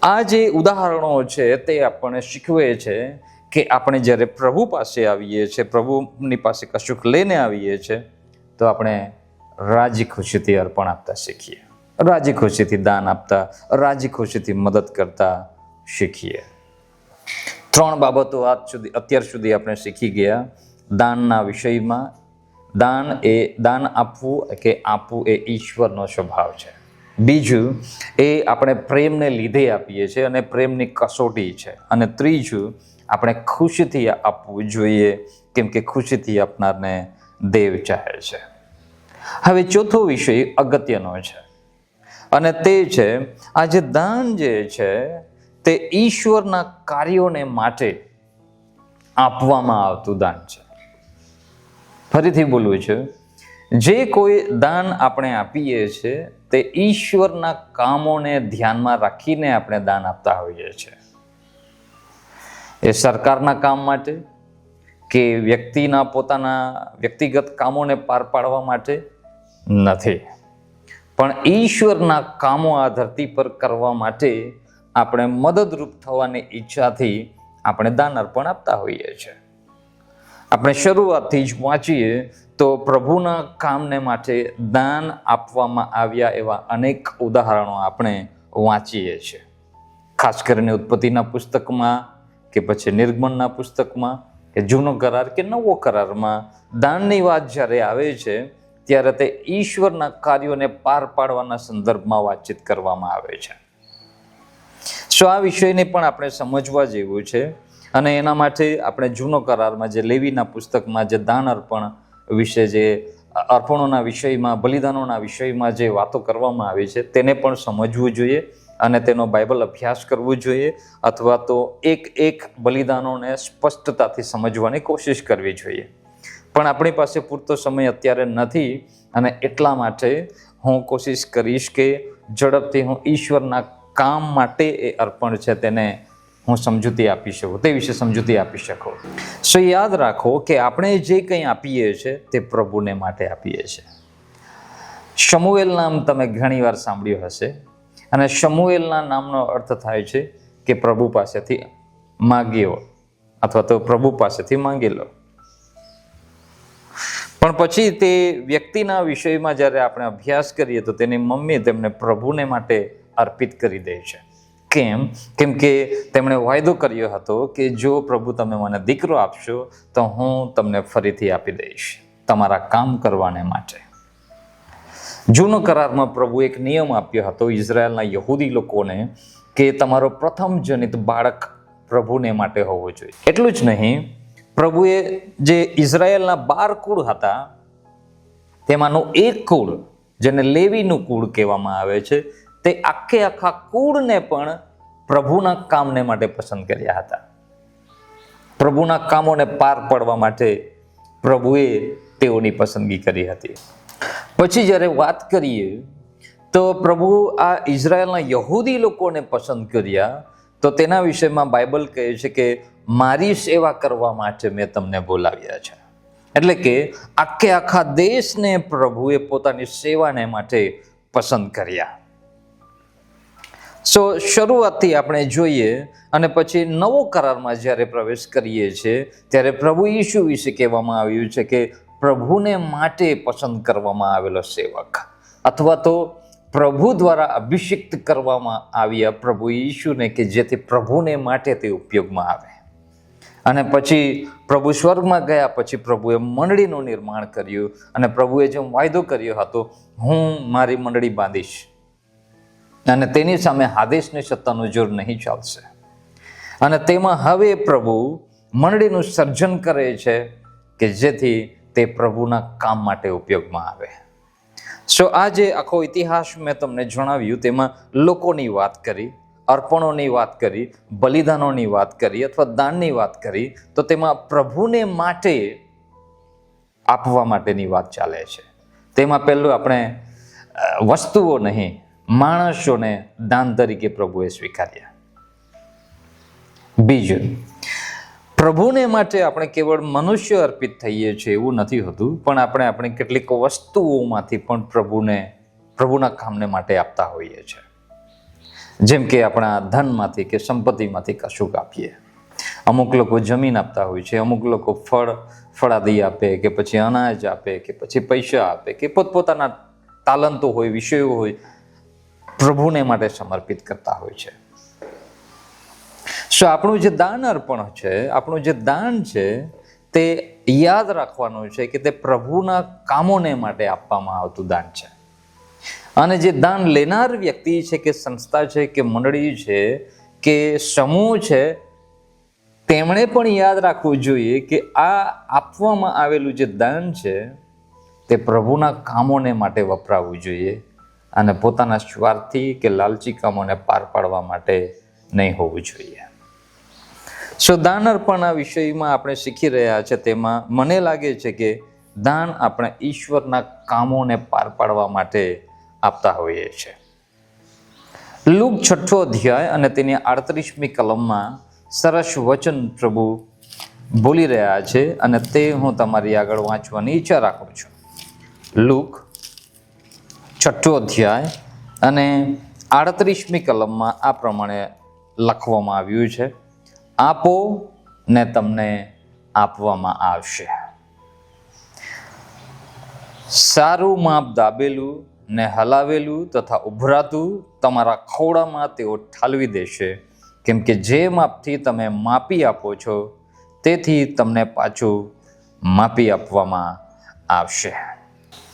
આ જે ઉદાહરણો છે તે આપણને શીખવે છે કે આપણે જ્યારે પ્રભુ પાસે આવીએ છીએ, પ્રભુની પાસે કશુંક લઈને આવીએ છીએ, તો આપણે રાજી ખુશીથી અર્પણ આપતા શીખીએ, રાજી ખુશીથી દાન આપતા, રાજી ખુશીથી મદદ કરતા શીખીએ. 3 બાબતો અત્યાર સુધી આપણે શીખી ગયા દાનના વિષયમાં. દાન આપવું કે આપવું એ ઈશ્વરનો સ્વભાવ છે. બીજું એ આપણે પ્રેમને લીધે આપીએ છીએ અને પ્રેમની કસોટી છે. અને ત્રીજું આપણે ખુશીથી આપવું જોઈએ, કેમ કે ખુશીથી આપનારને દેવ ચાહે છે. હવે ચોથો વિષય અગત્યનો છે, અને તે છે આ જે દાન જે છે તે ઈશ્વરના કાર્યોને માટે આપવામાં આવતું દાન છે. ફરીથી બોલવું છે, જે કોઈ દાન આપણે આપીએ છીએ તે ઈશ્વરના કામોને ધ્યાનમાં રાખીને આપણે દાન આપતા હોઈએ છીએ. એ સરકારના કામ માટે કે વ્યક્તિના પોતાના વ્યક્તિગત કામોને પાર પાડવા માટે નથી, પણ ઈશ્વરના કામો આ ધરતી પર કરવા માટે આપણે મદદરૂપ થવાની ઈચ્છાથી આપણે દાન અર્પણ આપતા હોઈએ છીએ. આપણે શરૂઆતથી જ વાંચીએ તો પ્રભુના કામને માટે દાન આપવામાં આવ્યા એવા અનેક ઉદાહરણો આપણે વાંચીએ છીએ. ખાસ કરીને ઉત્પત્તિના પુસ્તકમાં કે પછી નિર્ગમનના પુસ્તકમાં કે જૂનો કરાર કે નવો કરારમાં દાનની વાત જ્યારે આવે છે ત્યારે તે ઈશ્વરના કાર્યોને પાર પાડવાના સંદર્ભમાં વાતચીત કરવામાં આવે છે. આ વિષયને પણ આપણે સમજવા જેવું છે, અને એના માટે આપણે જૂનો કરારમાં જે લેવીના પુસ્તકમાં જે દાન અર્પણ વિશે, જે અર્પણોના વિષયમાં, બલિદાનોના વિષયમાં જે વાતો કરવામાં આવી છે તેને પણ સમજવું જોઈએ, અને તેનો બાઇબલ અભ્યાસ કરવો જોઈએ, અથવા તો એક બલિદાનોને સ્પષ્ટતાથી સમજવાની કોશિશ કરવી જોઈએ. પણ આપણી પાસે પૂરતો સમય અત્યારે નથી, અને એટલા માટે હું કોશિશ કરીશ કે ઝડપથી હું ઈશ્વરના કામ માટે એ અર્પણ છે તેને હું સમજૂતી આપી શકું, તે વિશે સમજૂતી આપી શકું. સો યાદ રાખો કે આપણે જે કંઈ આપીએ છીએ તે પ્રભુને માટે આપીએ છીએ. શમુએલ નામ તમે ઘણી વાર સાંભળ્યું હશે, અને શમુએલના નામનો અર્થ થાય છે કે પ્રભુ પાસેથી માગ્યો, અથવા તો પ્રભુ પાસેથી માંગી લો. પણ પછી તે વ્યક્તિના વિષયમાં જ્યારે આપણે અભ્યાસ કરીએ તો તેની મમ્મી તેમને પ્રભુને માટે અર્પિત કરી દે છે. કેમ કે તેમણે વાયદો કર્યો હતો કે જો પ્રભુ તમે મને દીકરો આપશો તો હું તમને ફરીથી આપી દઈશ તમારા કામ કરવાને માટે. જૂનો કરારમાં પ્રભુ એક નિયમ આપ્યો હતો ઇઝરાયલના યહૂદી લોકોને કે તમારો પ્રથમ જનિત બાળક પ્રભુને માટે હોવો જોઈએ. એટલું જ નહીં, પ્રભુએ જે ઇઝરાયલના 12 કુળ હતા તેમાંનું એક કુળ જેને લેવીનું કુળ કહેવામાં આવે છે, તે આખા કુળને પણ પ્રભુના કામને માટે પસંદ કર્યા હતા. પ્રભુના કામોને પાર પાડવા માટે પ્રભુએ તેઓની પસંદગી કરી હતી. પછી જ્યારે વાત કરીએ તો પ્રભુ આ ઇઝરાયલના યહૂદી લોકોને પસંદ કર્યા, તો તેના વિષયમાં બાઇબલ કહે છે કે મારી સેવા કરવા માટે મેં તમને બોલાવ્યા છે. એટલે કે આખા દેશને પ્રભુએ પોતાની સેવાને માટે પસંદ કર્યા. શરૂઆતથી આપણે જોઈએ અને પછી નવો કરારમાં જ્યારે પ્રવેશ કરીએ છીએ ત્યારે પ્રભુ ઈસુ વિશે કહેવામાં આવ્યું છે કે પ્રભુને માટે પસંદ કરવામાં આવેલો સેવક, અથવા તો પ્રભુ દ્વારા અભિષિક્ત કરવામાં આવ્યા પ્રભુ ઈસુને, કે જેથી પ્રભુને માટે તે ઉપયોગમાં આવે. અને પછી પ્રભુ સ્વર્ગમાં ગયા પછી પ્રભુએ મંડળીનું નિર્માણ કર્યું અને પ્રભુએ જેમ વાયદો કર્યો હતો, હું મારી મંડળી બાંધીશ અને તેની સામે હાદેશની સત્તાનું જોર નહીં ચાલશે. અને તેમાં હવે પ્રભુ મંડળીનું સર્જન કરે છે કે જેથી તે પ્રભુના કામ માટે ઉપયોગમાં આવે. આ જે આખો ઇતિહાસ મેં તમને જણાવ્યું તેમાં લોકોની વાત કરી, અર્પણોની વાત કરી, બલિદાનોની વાત કરી અથવા દાનની વાત કરી, તો તેમાં પ્રભુને માટે આપવા માટેની વાત ચાલે છે. તેમાં પહેલું આપણે વસ્તુઓ નહીં, માણસોને દાન તરીકે પ્રભુએ સ્વીકાર્યા. બીજું, પ્રભુને માટે આપણે કેવળ મનુષ્ય અર્પિત થઈએ છીએ એવું નથી હોતું, પણ આપણે આપણી કેટલીક વસ્તુઓમાંથી પણ પ્રભુના કામને માટે આપતા હોઈએ છીએ. જેમ કે આપણા ધનમાંથી કે સંપત્તિમાંથી કશુંક આપીએ. અમુક લોકો જમીન આપતા હોય છે, અમુક લોકો ફળાદી આપે, કે પછી અનાજ આપે, કે પછી પૈસા આપે, કે પોતપોતાના તાલંતો હોય, વિષયો હોય, પ્રભુને માટે સમર્પિત કરતા હોય છે. આપણું જે દાન અર્પણ છે, આપણું જે દાન છે, તે યાદ રાખવાનું છે કે તે પ્રભુના કામોને માટે આપવામાં આવતું દાન છે. અને જે દાન લેનાર વ્યક્તિ છે, કે સંસ્થા છે, કે મંડળી છે, કે સમૂહ છે, તેમણે પણ યાદ રાખવું જોઈએ કે આ આપવામાં આવેલું જે દાન છે તે પ્રભુના કામોને માટે વપરાવવું જોઈએ અને પોતાના સ્વાર્થી કે લાલચી કામોને પાર પાડવા માટે નહીં હોવું જોઈએ. દાન અર્પણના વિષયમાં આપણે શીખી રહ્યા છે, તેમાં મને લાગે છે કે દાન આપણે ઈશ્વરના કામોને પાર પાડવા માટે આપતા હોઈએ છીએ. લૂક 6 અધ્યાય અને તેની 38મી કલમમાં સરસ વચન પ્રભુ બોલી રહ્યા છે અને તે હું તમારી આગળ વાંચવાની ઈચ્છા રાખું છું. લૂક 6 અધ્યાય અને 38મી કલમમાં આ પ્રમાણે લખવામાં આવ્યું છે, આપો ને તમને આપવામાં આવશે. સારું માપ દાબેલું ને હલાવેલું તથા ઉભરાતું તમારા ખોળામાં તેઓ ઠાલવી દેશે, કેમ કે જે માપથી તમે માપી આપો છો તેથી તમને પાછું માપી આપવામાં આવશે.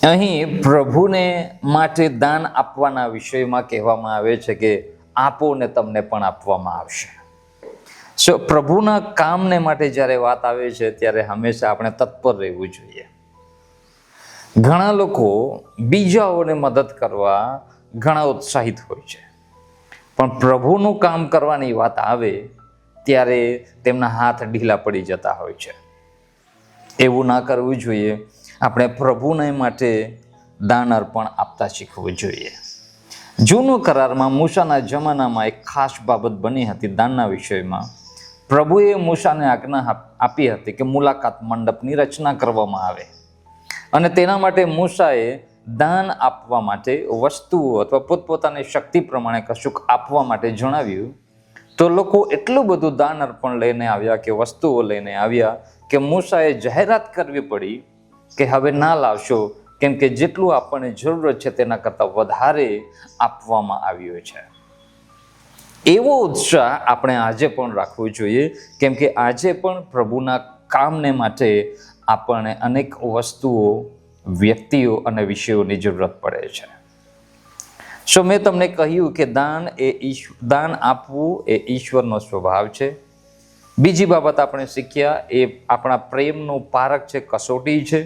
અહીં પ્રભુને માટે દાન આપવાના વિષયમાં કહેવામાં આવે છે કે આપો ને તમને પણ આપવામાં આવશે. પ્રભુના કામને માટે જ્યારે વાત આવે છે ત્યારે હંમેશા આપણે તત્પર રહેવું જોઈએ. ઘણા લોકો બીજાઓને મદદ કરવા ઘણા ઉત્સાહિત હોય છે, પણ પ્રભુનું કામ કરવાની વાત આવે ત્યારે તેમના હાથ ઢીલા પડી જતા હોય છે. એવું ના કરવું જોઈએ. આપણે પ્રભુને માટે દાન અર્પણ આપતા શીખવું જોઈએ. જૂનો કરારમાં મૂસાના જમાનામાં એક ખાસ બાબત બની હતી દાનના વિષયમાં. પ્રભુએ મૂસાને આજ્ઞા આપી હતી કે મુલાકાત મંડપની રચના કરવામાં આવે અને તેના માટે મૂસાએ દાન આપવા માટે વસ્તુઓ અથવા પોતપોતાની શક્તિ પ્રમાણે કશુંક આપવા માટે જણાવ્યું. તો લોકો એટલું બધું દાન અર્પણ લઈને આવ્યા કે વસ્તુઓ લઈને આવ્યા કે મૂસાએ જાહેરાત કરવી પડી કે હવે ના લાવશો, કેમ કે જેટલું આપણને જરૂરત છે તેના કરતાં વધારે આપવામાં આવ્યું છે. એવો ઉત્સાહ આપણે આજે પણ રાખવો જોઈએ, કેમ કે આજે પણ પ્રભુના કામને માટે આપણને અનેક વસ્તુઓ, વ્યક્તિઓ અને વિષયોની જરૂરત પડે છે. મેં તમને કહ્યું કે દાન આપવું એ ઈશ્વરનો સ્વભાવ છે. બીજી બાબત આપણે શીખ્યા એ આપણા પ્રેમનું પારખ છે, કસોટી છે.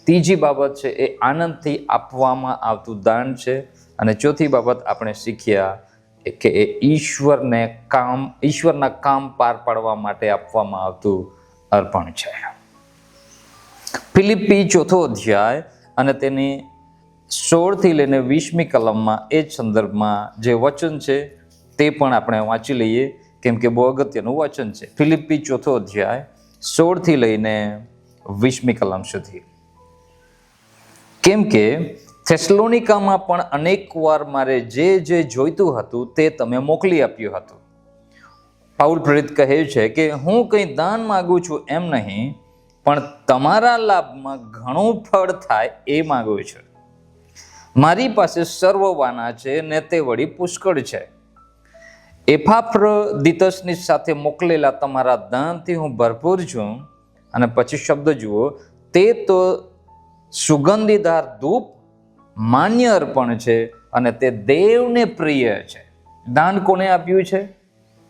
ત્રીજી બાબત છે એ આનંદથી આપવામાં આવતું દાન છે. અને ચોથી બાબત આપણે શીખ્યા કે એ ઈશ્વરના કામ પાર પાડવા માટે આપવામાં આવતું અર્પણ છે. ફિલિપ્પી 4 અધ્યાય અને તેની 16 થી લઈને 20મી કલમમાં એ જ સંદર્ભમાં જે વચન છે તે પણ આપણે વાંચી લઈએ, કેમ કે બહુ અગત્યનું વચન છે. ફિલિપ્પી 4 અધ્યાય 16 થી લઈને 20મી કલમ સુધી. કેમ કે થેસલોનિકામાં પણ અનેક વાર મારે જે જોઈતું હતું તે તમે મોકલી આપ્યું હતું. પાઉલ પ્રેરિત કહે છે કે હું કંઈ દાન માગું છું એમ નહીં, પણ તમારા લાભમાં ઘણું ફળ થાય એ માગું છું. મારી પાસે સર્વવાના છે ને તે વળી પુષ્કળ છે. એપાફ્રોદિતસની સાથે મોકલેલા તમારા દાનથી હું ભરપૂર છું. અને પછી શબ્દ જુઓ, તે તો સુગંધીદાર ધૂપ માન્ય અર્પણ છે અને તે દેવને પ્રિય છે. દાન કોને આપ્યું છે?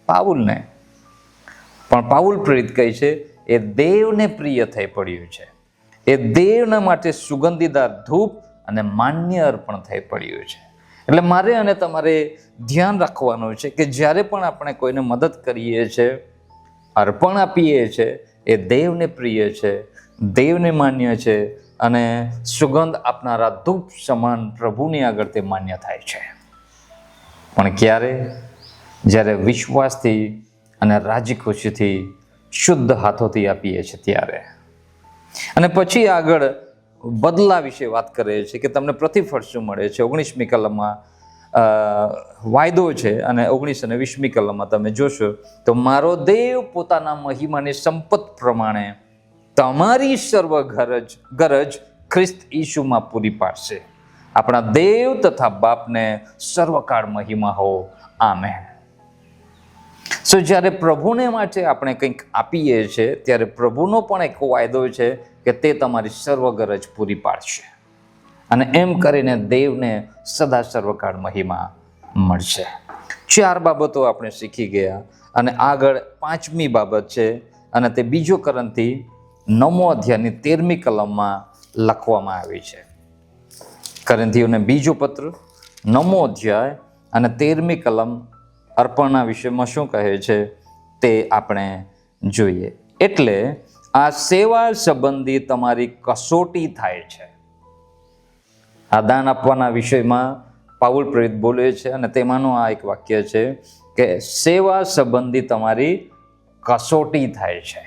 પાઉલને. પણ પાઉલ પ્રેરિત કહે છે એ દેવને પ્રિય થઈ પડ્યું છે. એ દેવના માટે સુગંધીદાર ધૂપ અને માન્ય અર્પણ થઈ પડ્યું છે. એટલે મારે અને તમારે ધ્યાન રાખવાનું છે કે જ્યારે પણ આપણે કોઈને મદદ કરીએ છીએ, અર્પણ આપીએ છીએ, એ દેવને પ્રિય છે, દેવને માન્ય છે અને સુગંધ આપનારા ધૂપ સમાન પ્રભુની આગળ તે માન્ય થાય છે. પણ ક્યારે? જ્યારે વિશ્વાસથી અને રાજી ખુશીથી શુદ્ધ હાથોથી આપીએ છીએ ત્યારે. અને પછી આગળ બદલા વિશે વાત કરે છે કે તમને પ્રતિફળ શું મળે છે. 19મી કલમમાં વાયદો છે અને 19 અને 20મી કલમમાં તમે જોશો તો મારો દેવ પોતાના મહિમાની સંપત પ્રમાણે તમારી સર્વ ગરજ ખ્રિસ્ત ઈસુમાં પૂરી પાડશે. આપણા દેવ તથા બાપને સર્વકાળ મહિમા હો, આમેન. સો જ્યારે પ્રભુને માટે આપણે કંઈક આપીએ છીએ ત્યારે પ્રભુનો પણ એક વાયદો છે કે તે તમારી સર્વ ગરજ પૂરી પાડશે. અને એમ કરીને દેવને સદા સર્વકાળ મહિમા મળશે. 4 બાબતો આપણે શીખી ગયા અને આગળ 5મી બાબત છે અને તે 2 કોરિન્થી 9 અધ્યાયની 13મી કલમમાં લખવામાં આવી છે. કોરિન્થીઓને 2 પત્ર 9 અધ્યાય અને 13મી કલમ અર્પણના વિષયમાં શું કહે છે તે આપણે જોઈએ. એટલે આ સેવા સંબંધી તમારી કસોટી થાય છે. આ દાન આપવાના વિષયમાં પાઉલ પ્રેરિત બોલે છે અને તેમાંનું આ એક વાક્ય છે કે સેવા સંબંધી તમારી કસોટી થાય છે.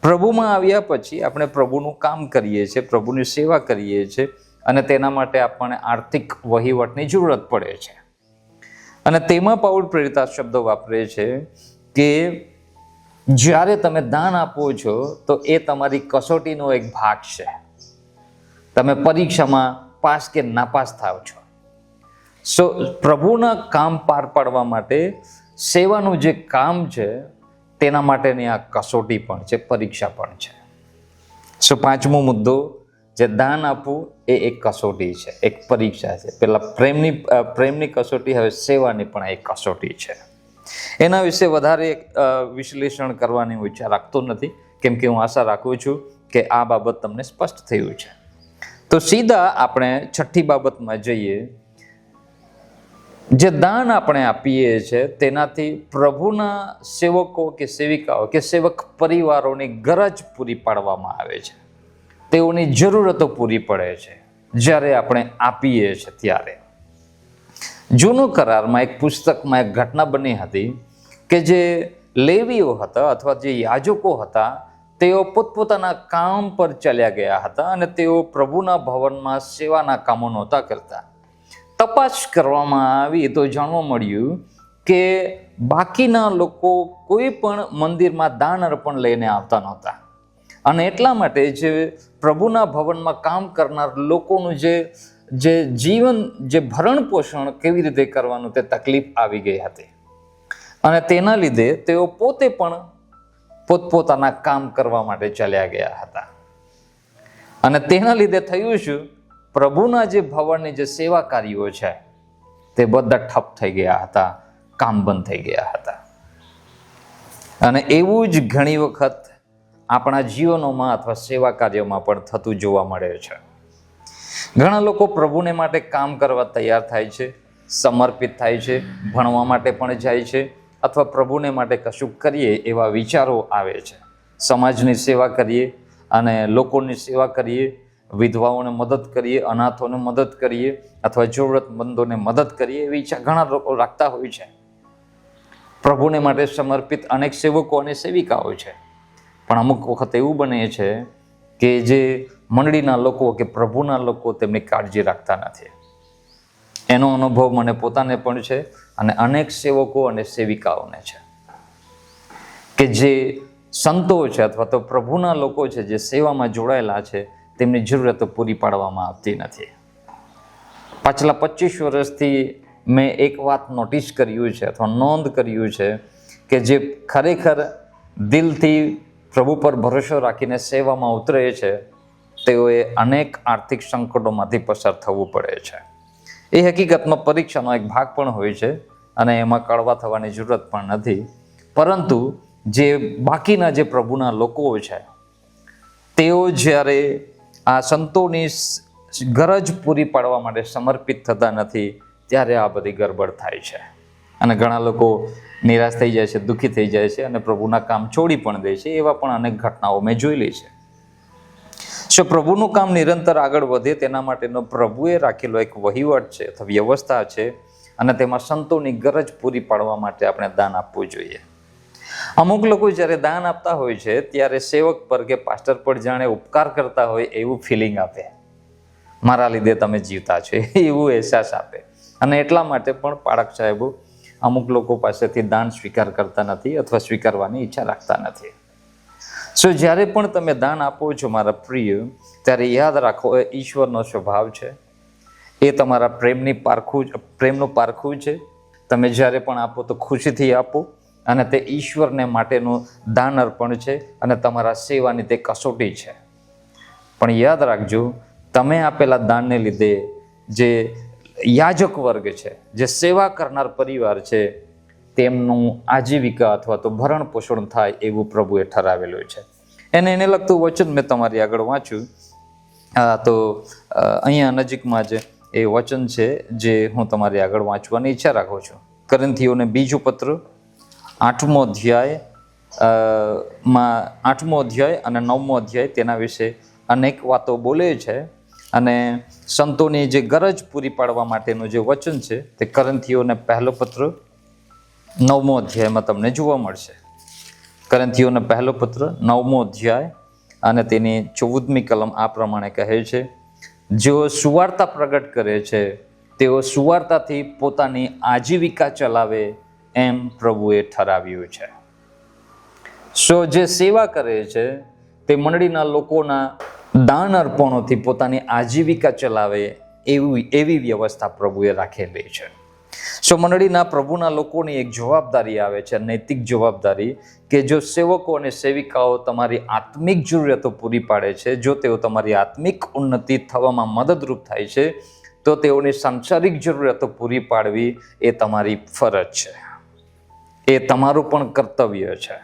પ્રભુમાં આવ્યા પછી આપણે પ્રભુનું કામ કરીએ છીએ, પ્રભુની સેવા કરીએ છીએ અને તેના માટે આપણને આર્થિક વહીવટની જરૂરત પડે છે. અને તેમાં પાઉલ પ્રેરિત આ શબ્દો વાપરે છે કે જ્યારે તમે દાન આપો છો તો એ તમારી કસોટીનો એક ભાગ છે. તમે પરીક્ષામાં પાસ કે નાપાસ થાવ છો. સો પ્રભુના કામ પાર પાડવા માટે સેવાનું જે કામ છે તેના માટેની આ કસોટી પણ છે, પરીક્ષા પણ છે. સો 5મો મુદ્દો, જે દાન આપવું એ એક કસોટી છે, એક પરીક્ષા છે. પેલા પ્રેમની કસોટી, હવે સેવાની પણ એક કસોટી છે. એના વિશે વધારે વિશ્લેષણ કરવાની હું ઈચ્છા રાખતો નથી, કેમ કે હું આશા રાખું છું કે આ બાબત તમને સ્પષ્ટ થયું છે. તો સીધા આપણે 6ઠ્ઠી બાબતમાં જઈએ. જે દાન આપણે આપીએ છીએ તેનાથી પ્રભુના સેવકો કે સેવિકાઓ કે સેવક પરિવારોની ગરજ પૂરી પાડવામાં આવે છે. તેઓની જરૂરતો પૂરી પડે છે જ્યારે આપણે આપીએ છીએ ત્યારે. જૂનો કરારમાં એક પુસ્તકમાં એક ઘટના બની હતી કે જે લેવીઓ હતા અથવા જે યાજકો હતા તેઓ પોતપોતાના કામ પર ચાલ્યા ગયા હતા અને તેઓ પ્રભુના ભવનમાં સેવાના કામો નહોતા કરતા. તપાસ કરવામાં આવી તો જાણવા મળ્યું કે બાકીના લોકો કોઈ પણ મંદિરમાં દાન અર્પણ લઈને આવતા નહોતા. અને એટલા માટે જે પ્રભુના ભવનમાં કામ કરનાર લોકોનું જે જીવન, જે ભરણ પોષણ કેવી રીતે કરવાનું તે તકલીફ આવી ગઈ હતી. અને તેના લીધે તેઓ પોતે પણ પોતપોતાના કામ કરવા માટે ચાલ્યા ગયા હતા. અને તેના લીધે થયું શું? પ્રભુના જે ભવનની જે સેવાકારીઓ છે તે બધા ઠપ થઈ ગયા હતા, કામ બંધ થઈ ગયા હતા. અને એવું જ ઘણી વખત આપણા જીવનોમાં અથવા સેવા કાર્યોમાં પણ થતું જોવા મળે છે. ઘણા લોકો પ્રભુને માટે કામ કરવા તૈયાર થાય છે, સમર્પિત થાય છે, ભણવા માટે પણ જાય છે, અથવા પ્રભુને માટે કશું કરીએ એવા વિચારો આવે છે. સમાજની સેવા કરીએ અને લોકોની સેવા કરીએ, વિધવાઓને મદદ કરીએ, અનાથોને મદદ કરીએ અથવા જરૂરતમંદોને મદદ કરીએ એવી ઈચ્છા ઘણા લોકો રાખતા હોય છે. પ્રભુને માટે સમર્પિત અનેક સેવકો અને સેવિકાઓ છે, પણ અમુક વખત એવું બને છે કે જે મંડળીના લોકો કે પ્રભુના લોકો તેમની કાળજી રાખતા નથી. એનો અનુભવ મને પોતાને પણ છે અને અનેક સેવકો અને સેવિકાઓને છે કે જે સંતો છે અથવા તો પ્રભુના લોકો છે જે સેવામાં જોડાયેલા છે તેમની જરૂરિયાતો પૂરી પાડવામાં આવતી નથી. પાછલા 25 વર્ષથી મેં એક વાત નોટિસ કર્યું છે અથવા નોંધ કર્યું છે કે જે ખરેખર દિલથી પ્રભુ પર ભરોસો રાખીને સેવામાં ઉતરે છે તેઓએ અનેક આર્થિક સંકટોમાંથી પસાર થવું પડે છે. એ હકીકતમાં પરીક્ષાનો એક ભાગ પણ હોય છે અને એમાં કડવા થવાની જરૂરત પણ નથી. પરંતુ જે બાકીના જે પ્રભુના લોકો છે તેઓ જ્યારે આ સંતોની ગરજ પૂરી પાડવા માટે સમર્પિત થતા નથી ત્યારે આ બધી ગડબડ થાય છે અને ઘણા લોકો નિરાશ થઈ જાય છે, દુઃખી થઈ જાય છે અને પ્રભુના કામ છોડી પણ દે છે. એવા પણ અનેક ઘટનાઓ મેં જોયેલી છે. પ્રભુનું કામ નિરંતર આગળ વધે તેના માટેનો પ્રભુએ રાખેલો એક વહીવટ છે અથવા વ્યવસ્થા છે અને તેમાં સંતોની ગરજ પૂરી પાડવા માટે આપણે દાન આપવું જોઈએ. અમુક લોકો જ્યારે દાન આપતા હોય છે ત્યારે સેવક પર કે પાસ્ટર પર જાણે ઉપકાર કરતા હોય એવું ફિલિંગ આપે, મારા લીધે તમે જીવતા છો એવું અહેસાસ આપે. અને એટલા માટે પણ પાળક સાહેબો અમુક લોકો પાસેથી દાન સ્વીકાર કરતા નથી અથવા સ્વીકારવાની ઈચ્છા રાખતા નથી. જ્યારે પણ તમે દાન આપો છો મારા પ્રિય, ત્યારે યાદ રાખો એ ઈશ્વરનો સ્વભાવ છે, એ તમારા પ્રેમનું પારખું છે. તમે જ્યારે પણ આપો તો ખુશીથી આપો અને તે ઈશ્વરને માટેનું દાન અર્પણ છે અને તમારા સેવાની તે કસોટી છે. પણ યાદ રાખજો, તમે આપેલા દાનને લીધે જે યાજક વર્ગ છે, જે સેવા કરનાર પરિવાર છે, તેમનું આજીવિકા અથવા તો ભરણ પોષણ થાય એવું પ્રભુએ ઠરાવેલું છે. એને લગતું વચન મેં તમારી આગળ વાંચ્યું. તો અહીંયા નજીકમાં જ એ વચન છે જે હું તમારી આગળ વાંચવાની ઈચ્છા રાખું છું. કોરિન્થીઓને બીજો પત્ર 8મો અધ્યાય અને 9મો અધ્યાય તેના વિશે અનેક વાતો બોલે છે અને સંતોની જે ગરજ પૂરી પાડવા માટેનું જે વચન છે તે કોરિન્થીઓને પહેલો પત્ર 9મો અધ્યાયમાં તમને જોવા મળશે. કોરિન્થીઓને પહેલો પત્ર 9મો અધ્યાય અને તેની 14મી કલમ આ પ્રમાણે કહે છે, જેઓ સુવાર્તા પ્રગટ કરે છે તેઓ સુવાર્તાથી પોતાની આજીવિકા ચલાવે એમ પ્રભુએ ઠરાવ્યું છે. જે સેવા કરે છે તે મંડળીના લોકોના દાન અર્પણોથી પોતાની આજીવિકા ચલાવે એવી વ્યવસ્થા પ્રભુએ રાખેલી છે. મંડળીના પ્રભુના લોકોની એક જવાબદારી આવે છે, નૈતિક જવાબદારી, કે જો સેવકો અને સેવિકાઓ તમારી આત્મિક જરૂરિયાતો પૂરી પાડે છે, જો તેઓ તમારી આત્મિક ઉન્નતિ થવામાં મદદરૂપ થાય છે, તો તેઓની સાંસારિક જરૂરિયાતો પૂરી પાડવી એ તમારી ફરજ છે, એ તમારું પણ કર્તવ્ય છે.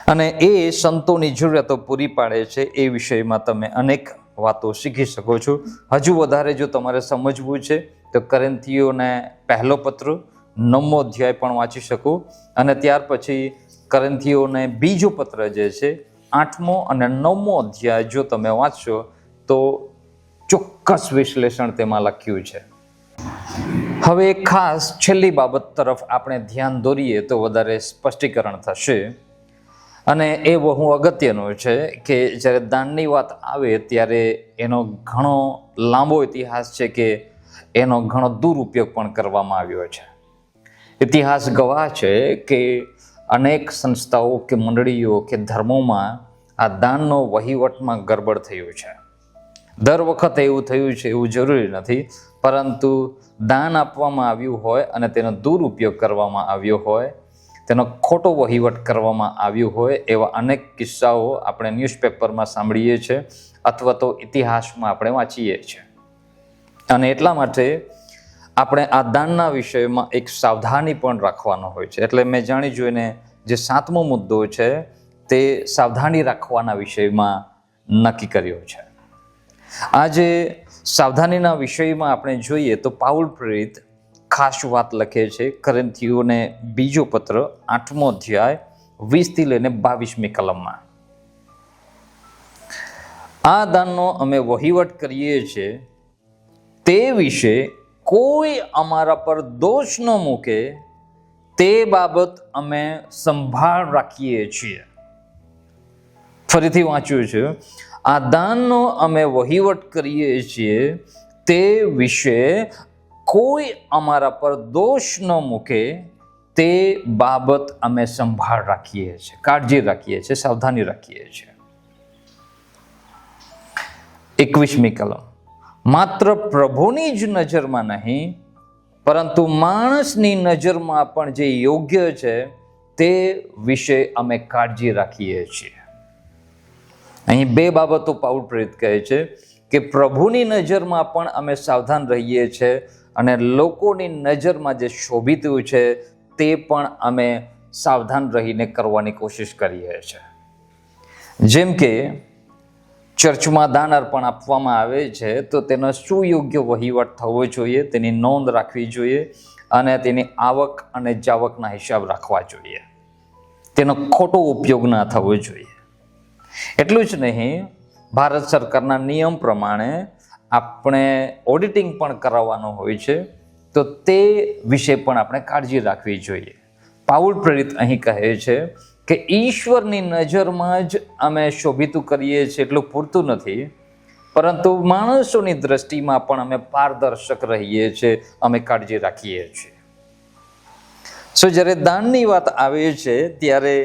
અને એ સંતોની જરૂરિયાતો પૂરી પાડે છે એ વિષયમાં તમે અનેક વાતો શીખી શકો છો. હજુ વધારે જો તમારે સમજવું છે તો કોરિન્થીઓને પહેલો પત્ર 9મો અધ્યાય પણ વાંચી શકો અને ત્યાર પછી કોરિન્થીઓને બીજો પત્ર જે છે 8મો અને 9મો અધ્યાય જો તમે વાંચશો તો ચોક્કસ વિશ્લેષણ તેમાં લખ્યું છે. હવે એક ખાસ છેલ્લી બાબત તરફ આપણે ધ્યાન દોરીએ તો વધારે સ્પષ્ટીકરણ થશે અને એ બહુ અગત્યનું છે કે જ્યારે દાનની વાત આવે ત્યારે એનો ઘણો લાંબો ઇતિહાસ છે કે એનો ઘણો દુરુપયોગ પણ કરવામાં આવ્યો છે. ઇતિહાસ ગવાહ છે કે અનેક સંસ્થાઓ કે મંડળીઓ કે ધર્મોમાં આ દાનનો વહીવટમાં ગડબડ થયું છે. દર વખતે એવું થયું છે એવું જરૂરી નથી, પરંતુ દાન આપવામાં આવ્યું હોય અને તેનો દુરુપયોગ કરવામાં આવ્યો હોય, તેનો ખોટો વહીવટ કરવામાં આવ્યો હોય એવા અનેક કિસ્સાઓ આપણે ન્યૂઝપેપરમાં સાંભળીએ છીએ અથવા તો ઇતિહાસમાં આપણે વાંચીએ છીએ. અને એટલા માટે આપણે આ દાનના વિષયમાં એક સાવધાની પણ રાખવાનો હોય છે. એટલે મેં જાણી જોઈને જે 7મો મુદ્દો છે તે સાવધાની રાખવાના વિષયમાં નક્કી કર્યો છે. આજે સાવધાનીના વિષયમાં આપણે જોઈએ તો પાઉલ પ્રેરિત ખાસ વાત લખે છે કોરિન્થીઓને બીજો પત્ર 8મો અધ્યાય 20 થી લઈને 22મી કલમમાં. આ દાનનો અમે વહીવટ કરીએ છીએ તે વિશે કોઈ અમારા પર દોષ ન મૂકે તે બાબત અમે સંભાળ રાખીએ છીએ. ફરીથી વાંચ્યું છે, આ દાનનો અમે વહીવટ કરીએ છીએ તે વિશે કોઈ અમારા પર દોષ ન મૂકે તે બાબત અમે સંભાળ રાખીએ છીએ, કાળજી રાખીએ છીએ, સાવધાની રાખીએ છીએ. 21મી કલમ, માત્ર પ્રભુની જ નજરમાં નહીં પરંતુ માણસની નજરમાં પણ જે યોગ્ય છે તે વિશે અમે કાળજી રાખીએ છીએ. અહીં બે બાબતો પાઉલ પ્રેરિત કહે છે કે પ્રભુની નજરમાં પણ અમે સાવધાન રહીએ છીએ અને લોકોની નજરમાં જે શોભિતું છે તે પણ અમે સાવધાન રહીને કરવાની કોશિશ કરીએ છીએ. જેમ કે ચર્ચમાં દાન અર્પણ આપવામાં આવે છે તો તેનો સુયોગ્ય વહીવટ થવો જોઈએ, તેની નોંધ રાખવી જોઈએ અને તેની આવક અને જાવકના હિસાબ રાખવા જોઈએ. તેનો ખોટો ઉપયોગ ના થવો જોઈએ. એટલું જ નહીં, ભારત સરકારના નિયમ પ્રમાણે આપણે ઓડિટિંગ પણ કરાવવાનું હોય છે તો તે વિશે પણ આપણે કાળજી રાખવી જોઈએ. પાઉલ પ્રેરિત અહીં કહે છે કે ઈશ્વરની નજરમાં જ અમે શોભિતું કરીએ છીએ એટલું પૂરતું નથી, પરંતુ માણસોની દ્રષ્ટિમાં પણ અમે પારદર્શક રહીએ છીએ, અમે કાળજી રાખીએ છીએ. જ્યારે દાનની વાત આવે છે ત્યારે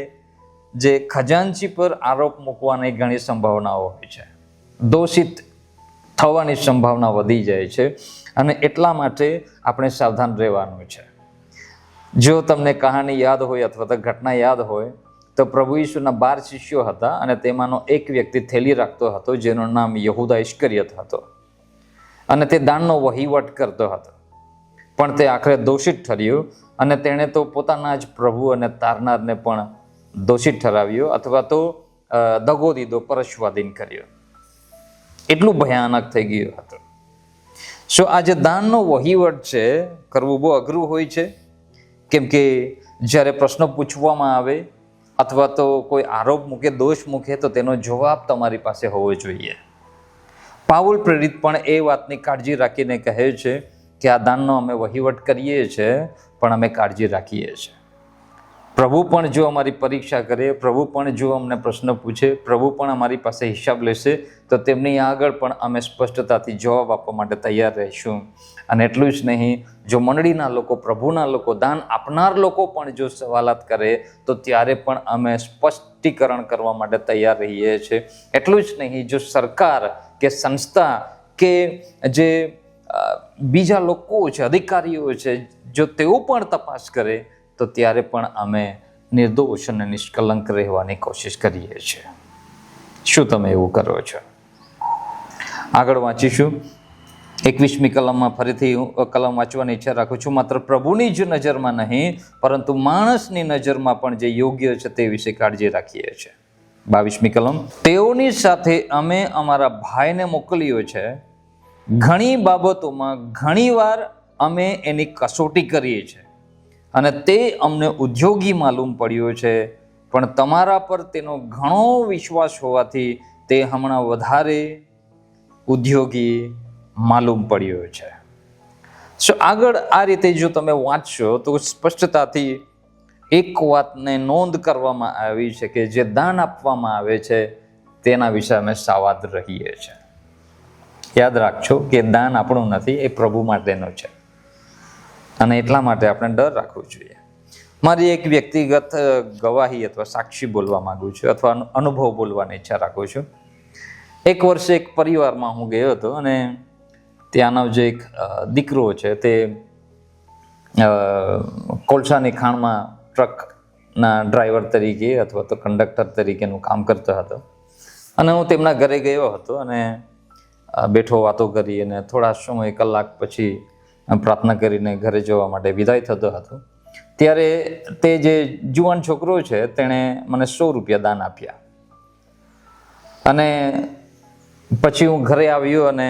જે ખજાનચી પર આરોપ મૂકવાની ઘણી સંભાવનાઓ હોય છે, દોષિત થવાની સંભાવના વધી જાય છે અને એટલા માટે આપણે સાવધાન રહેવાનું છે. જો તમને કહાની યાદ હોય અથવા તો ઘટના યાદ હોય તો પ્રભુ ઈસુના 12 શિષ્યો હતા અને તેમાંનો એક વ્યક્તિ થેલી રાખતો હતો જેનું નામ યહૂદા ઇસ્કરિયત હતો અને તે દાનનો વહીવટ કરતો હતો, પણ તે આખરે દોષિત ઠર્યો અને તેણે તો પોતાના જ પ્રભુ અને તારનારને પણ દોષિત ઠરાવ્યો અથવા તો દગો દીધો, પરસ્વાધીન કર્યો. એટલું ભયાનક થઈ ગયું હતું. આ જે દાનનો વહીવટ છે કરવું બહુ અઘરું હોય છે, કેમ કે જ્યારે પ્રશ્ન પૂછવામાં આવે અથવા તો કોઈ આરોપ મૂકે, દોષ મૂકે તો તેનો જવાબ તમારી પાસે હોવો જોઈએ. પાઉલ પ્રેરિત પણ એ વાતની કાળજી રાખીને કહે છે કે આ દાનનો અમે વહીવટ કરીએ છીએ પણ અમે કાળજી રાખીએ છીએ. પ્રભુ પણ જો અમારી પરીક્ષા કરે, પ્રભુ પણ જો અમને પ્રશ્ન પૂછે, પ્રભુ પણ અમારી પાસે હિસાબ લેશે તો તેમની આગળ પણ અમે સ્પષ્ટતાથી જવાબ આપવા માટે તૈયાર રહીશું. અને એટલું જ નહીં, જો મંડળીના લોકો, પ્રભુના લોકો, દાન આપનાર લોકો પણ જો સવાલાત કરે તો ત્યારે પણ અમે સ્પષ્ટીકરણ કરવા માટે તૈયાર રહીએ છીએ. એટલું જ નહીં, જો સરકાર કે સંસ્થા કે જે બીજા લોકો છે, અધિકારીઓ છે, જો તેઓ પણ તપાસ કરે તો ત્યારે પણ અમે નિર્દોષ અને નિષ્કલંક રહેવાની કોશિશ કરીએ છીએ. શું તમે એવું કરો છો? આગળ વાંચીશું. 21મી કલમમાં ફરીથી હું કલમ વાંચવાની ઈચ્છા રાખું છું. માત્ર પ્રભુની જ નજરમાં નહીં પરંતુ માણસની નજરમાં પણ જે યોગ્ય છે તે વિશે કાળજી રાખીએ છીએ. 22મી કલમ, તેઓની સાથે અમે અમારા ભાઈને મોકલ્યો છે. ઘણી બાબતોમાં ઘણીવાર અમે એની કસોટી કરીએ છીએ અને તે અમને ઉદ્યોગી માલુમ પડ્યો છે, પણ તમારા પર તેનો ઘણો વિશ્વાસ હોવાથી તે હમણાં વધારે ઉદ્યોગી માલુમ પડ્યો છે. આગળ આ રીતે જો તમે વાંચશો તો સ્પષ્ટતાથી એક વાતને નોંધ કરવામાં આવી છે કે જે દાન આપવામાં આવે છે તેના વિશે અમે સાવધ રહીએ છીએ. યાદ રાખજો કે દાન આપણું નથી, એ પ્રભુ માટેનું છે અને એટલા માટે આપણે ડર રાખવો જોઈએ. મારી એક વ્યક્તિગત ગવાહી અથવા સાક્ષી બોલવા માંગુ છું અથવા અનુભવ બોલવાની ઈચ્છા રાખું છું. એક વર્ષે એક પરિવારમાં હું ગયો હતો અને ત્યાંનો જે એક દીકરો છે તે કોલસાની ખાણમાં ટ્રકના ડ્રાઈવર તરીકે અથવા તો કંડક્ટર તરીકેનું કામ કરતો હતો અને હું તેમના ઘરે ગયો હતો અને બેઠો વાતો કરી અને થોડા સમય, કલાક પછી પ્રાર્થના કરીને ઘરે જવા માટે વિદાય થતો હતો. ત્યારે તે જે જુવાન છોકરો છે તેણે મને 100 રૂપિયા દાન આપ્યા. અને પછી હું ઘરે આવ્યો અને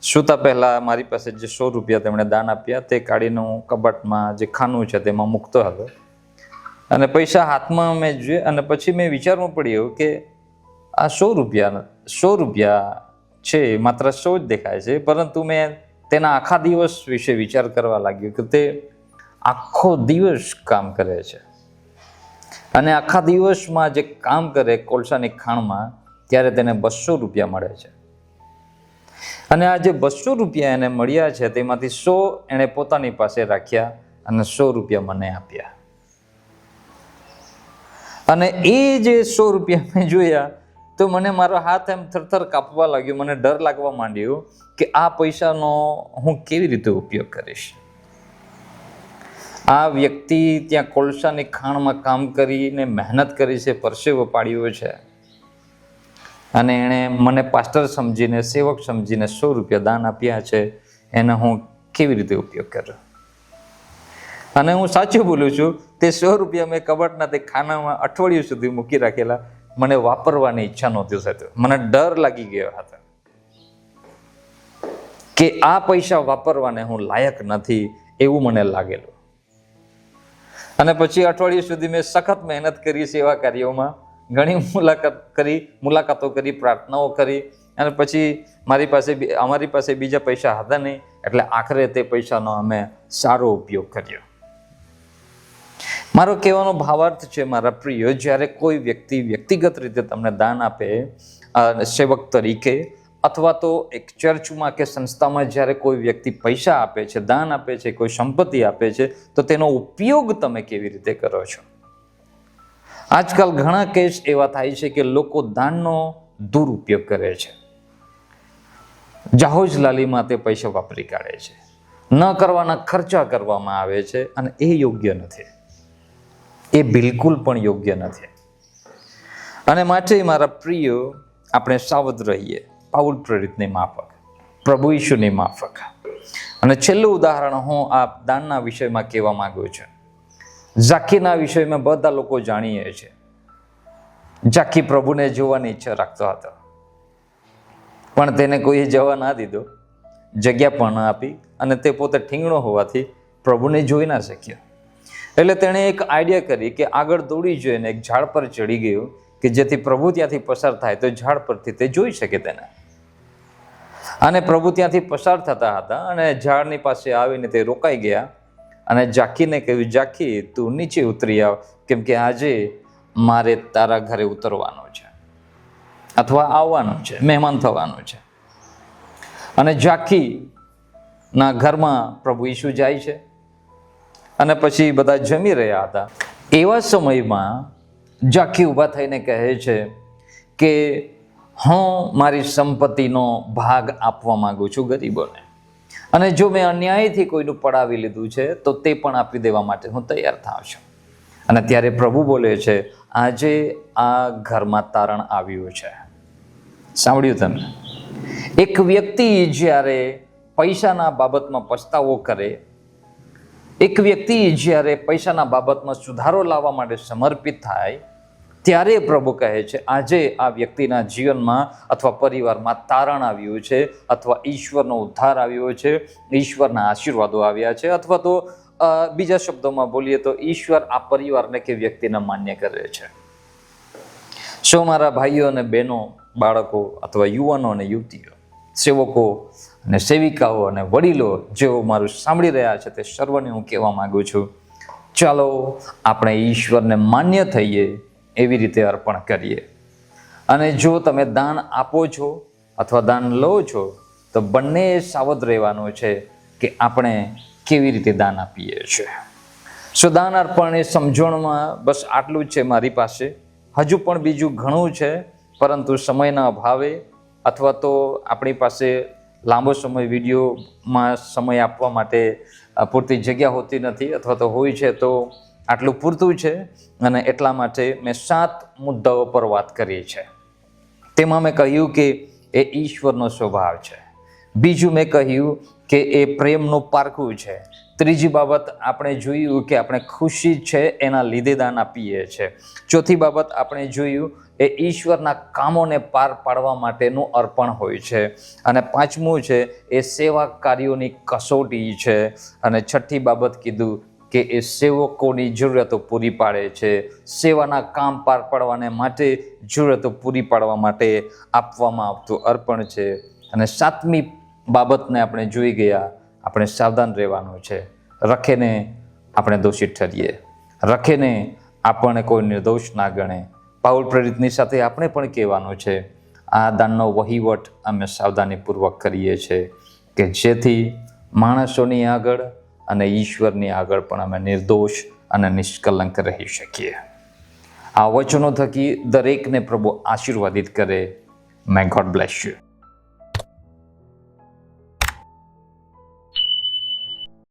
સૂતા પહેલા મારી પાસે જે 100 રૂપિયા તેમણે દાન આપ્યા તે કાઢીને હું કબાટમાં જે ખાનું છે તેમાં મૂકતો હતો. અને પૈસા હાથમાં મેં જોઈએ અને પછી મેં વિચારવું પડ્યું કે આ 100 રૂપિયા છે, માત્ર 100 જ દેખાય છે, પરંતુ મેં તેના આખા દિવસ વિશે વિચાર કરવા લાગ્યો કે તે આખો દિવસ કામ કરે છે અને આખા દિવસમાં જે કામ કરે કોલસાની ખાણમાં ત્યારે તેને 200 રૂપિયા મળે છે. અને આ જે 200 રૂપિયા એને મળ્યા છે તેમાંથી 100 એણે પોતાની પાસે રાખ્યા અને 100 રૂપિયા મને આપ્યા. અને એ જે 100 રૂપિયા મેં જોયા તો મને મારો હાથ એમ થરથર કાપવા લાગ્યો. મને ડર લાગવા માંડ્યો કે આ પૈસાનો હું કેવી રીતે ઉપયોગ કરીશ. આ વ્યક્તિ ત્યાં કોલસાની ખાણમાં કામ કરીને મહેનત કરી છે, પરસેવો પાડ્યો છે, અને એણે મને પાસ્ટર સમજીને, સેવક સમજીને 100 રૂપિયા દાન આપ્યા છે. એને હું કેવી રીતે ઉપયોગ કર્યો? અને હું સાચું બોલું છું, તે 100 રૂપિયા મેં કબાટના તે ખાનામાં અઠવાડિયું સુધી મૂકી રાખેલા. મને વાપરવાની ઈચ્છા નહોતી થતી. મને ડર લાગી ગયો હતો કે આ પૈસા વાપરવાને હું લાયક નથી એવું મને લાગેલું. અને પછી અઠવાડિયું સુધી મેં સખત મહેનત કરી સેવા કાર્યોમાં, ઘણી મુલાકાતો કરી, પ્રાર્થનાઓ કરી, અને પછી અમારી પાસે બીજા પૈસા હતા નહીં, એટલે આખરે તે પૈસાનો અમે સારો ઉપયોગ કર્યો. મારો કહેવાનો ભાવાર્થ છે મારા પ્રિય, જ્યારે કોઈ વ્યક્તિ વ્યક્તિગત રીતે તમને દાન આપે સેવક તરીકે, અથવા તો એક ચર્ચમાં કે સંસ્થામાં જ્યારે કોઈ વ્યક્તિ પૈસા આપે છે, દાન આપે છે, કોઈ સંપત્તિ આપે છે, તો તેનો ઉપયોગ તમે કેવી રીતે કરો છો? આજકાલ ઘણા કેસ એવા થાય છે કે લોકો દાનનો દુરુપયોગ કરે છે. જાહોજલાલીમાં તે પૈસા વાપરી કાઢે છે, ન કરવાના ખર્ચા કરવામાં આવે છે, અને એ યોગ્ય નથી. એ બિલકુલ પણ યોગ્ય નથી. અને માટે મારા પ્રિય, આપણે સાવધ રહીએ પાઉલ પ્રેરિતની માફક, પ્રભુ ઈશુની માફક. અને છેલ્લું ઉદાહરણ હું આ દાનના વિષયમાં કહેવા માંગુ છું. ઝાકીના વિષયમાં બધા લોકો જાણીએ છીએ. ઝાકી પ્રભુને જોવાની ઈચ્છા રાખતો હતો, પણ તેને કોઈએ જવા ના દીધો, જગ્યા પણ ના આપી, અને તે પોતે ઠીંગણો હોવાથી પ્રભુને જોઈ ના શક્યો. એટલે તેણે એક આઈડિયા કરી કે આગળ દોડી જોઈને એક ઝાડ પર ચડી ગયો કે જેથી પ્રભુ ત્યાંથી પસાર થાય તો ઝાડ પરથી તે જોઈ શકે તેને. અને પ્રભુ ત્યાંથી પસાર થતા હતા અને ઝાડની પાસે આવીને તે રોકાઈ ગયા અને ઝાકીને કહ્યું, ઝાકી તું નીચે ઉતરી આવ, કેમ કે આજે મારે તારા ઘરે ઉતરવાનું છે અથવા આવવાનું છે, મહેમાન થવાનું છે. અને ઝાકીના ઘરમાં પ્રભુ ઈસુ જાય છે અને પછી બધા જમી રહ્યા હતા. એવા સમયમાં ઝાકી ઊભા થઈને કહે છે કે હું મારી સંપત્તિનો ભાગ આપવા માંગુ છું ગરીબોને, અને જો મેં અન્યાયથી કોઈનું પડાવી લીધું છે તો તે પણ આપી દેવા માટે હું તૈયાર થાઉં છું. અને ત્યારે પ્રભુ બોલે છે, આજે આ ઘરમાં તારણ આવ્યું છે. સાંભળ્યું તમે? એક વ્યક્તિ જ્યારે પૈસાના બાબતમાં પસ્તાવો કરે, એક વ્યક્તિ જ્યારે પૈસાના બાબતમાં સુધારો લાવવા માટે સમર્પિત થાય, ત્યારે પ્રભુ કહે છે આજે આ વ્યક્તિના જીવનમાં અથવા પરિવારમાં તારણ આવ્યું છે, અથવા ઈશ્વરનો ઉદ્ધાર આવ્યો છે, ઈશ્વરના આશીર્વાદો આવ્યા છે, અથવા તો બીજા શબ્દોમાં બોલીએ તો ઈશ્વર આ પરિવારને કે વ્યક્તિને માન્ય કરે છે. શું મારા ભાઈઓ અને બહેનો, બાળકો અથવા યુવાનો અને યુવતીઓ, સેવકો અને સેવિકાઓ અને વડીલો જેઓ મારું સાંભળી રહ્યા છે, તે સર્વને હું કહેવા માંગુ છું, ચાલો આપણે ઈશ્વરને માન્ય થઈએ એવી રીતે અર્પણ કરીએ. અને જો તમે દાન આપો છો અથવા દાન લો છો તો બંને સાવધ રહેવાનું છે કે આપણે કેવી રીતે દાન આપીએ છીએ. દાન અર્પણ એ સમજણમાં બસ આટલું જ છે મારી પાસે. હજુ પણ બીજું ઘણું છે, પરંતુ સમયના અભાવે અથવા તો આપણી પાસે લાંબો સમય વિડીયોમાં સમય આપવા માટે પૂરતી જગ્યા હોતી નથી, અથવા તો હોય છે તો આટલું પૂરતું છે. અને એટલા માટે મેં 7 મુદ્દાઓ પર વાત કરી છે. તેમાં મેં કહ્યું કે એ ઈશ્વરનો સ્વભાવ છે. બીજું મેં કહ્યું કે એ પ્રેમનું પારખું છે. ત્રીજી બાબત આપણે જોયું કે આપણે ખુશી છે એના લીધે દાન આપીએ છીએ. ચોથી બાબત આપણે જોયું એ ઈશ્વરના કામોને પાર પાડવા માટેનું અર્પણ હોય છે. અને પાંચમું છે એ સેવા કાર્યોની કસોટી છે. અને છઠ્ઠી બાબત કીધું કે એ સેવકોની જરૂરિયાતો પૂરી પાડે છે, સેવાના કામ પાર પાડવાને માટે જરૂરિયાતો પૂરી પાડવા માટે આપવામાં આવતું અર્પણ છે. અને સાતમી બાબતને આપણે જોઈ ગયા, આપણે સાવધાન રહેવાનું છે. રખેને આપણે દોષિત ઠરીએ, રખેને આપણને કોઈ નિર્દોષ ના ગણે. પાઉલ પ્રેરિતની સાથે આપણે પણ કહેવાનું છે, આ દાનનો વહીવટ અમે સાવધાનીપૂર્વક કરીએ છીએ કે જેથી માણસોની આગળ અને ઈશ્વરની આગળ પણ અમે નિર્દોષ અને નિષ્કલંક રહી શકીએ. આ વચનો થકી દરેકને પ્રભુ આશીર્વાદિત કરે. મે ગોડ બ્લેસ યુ.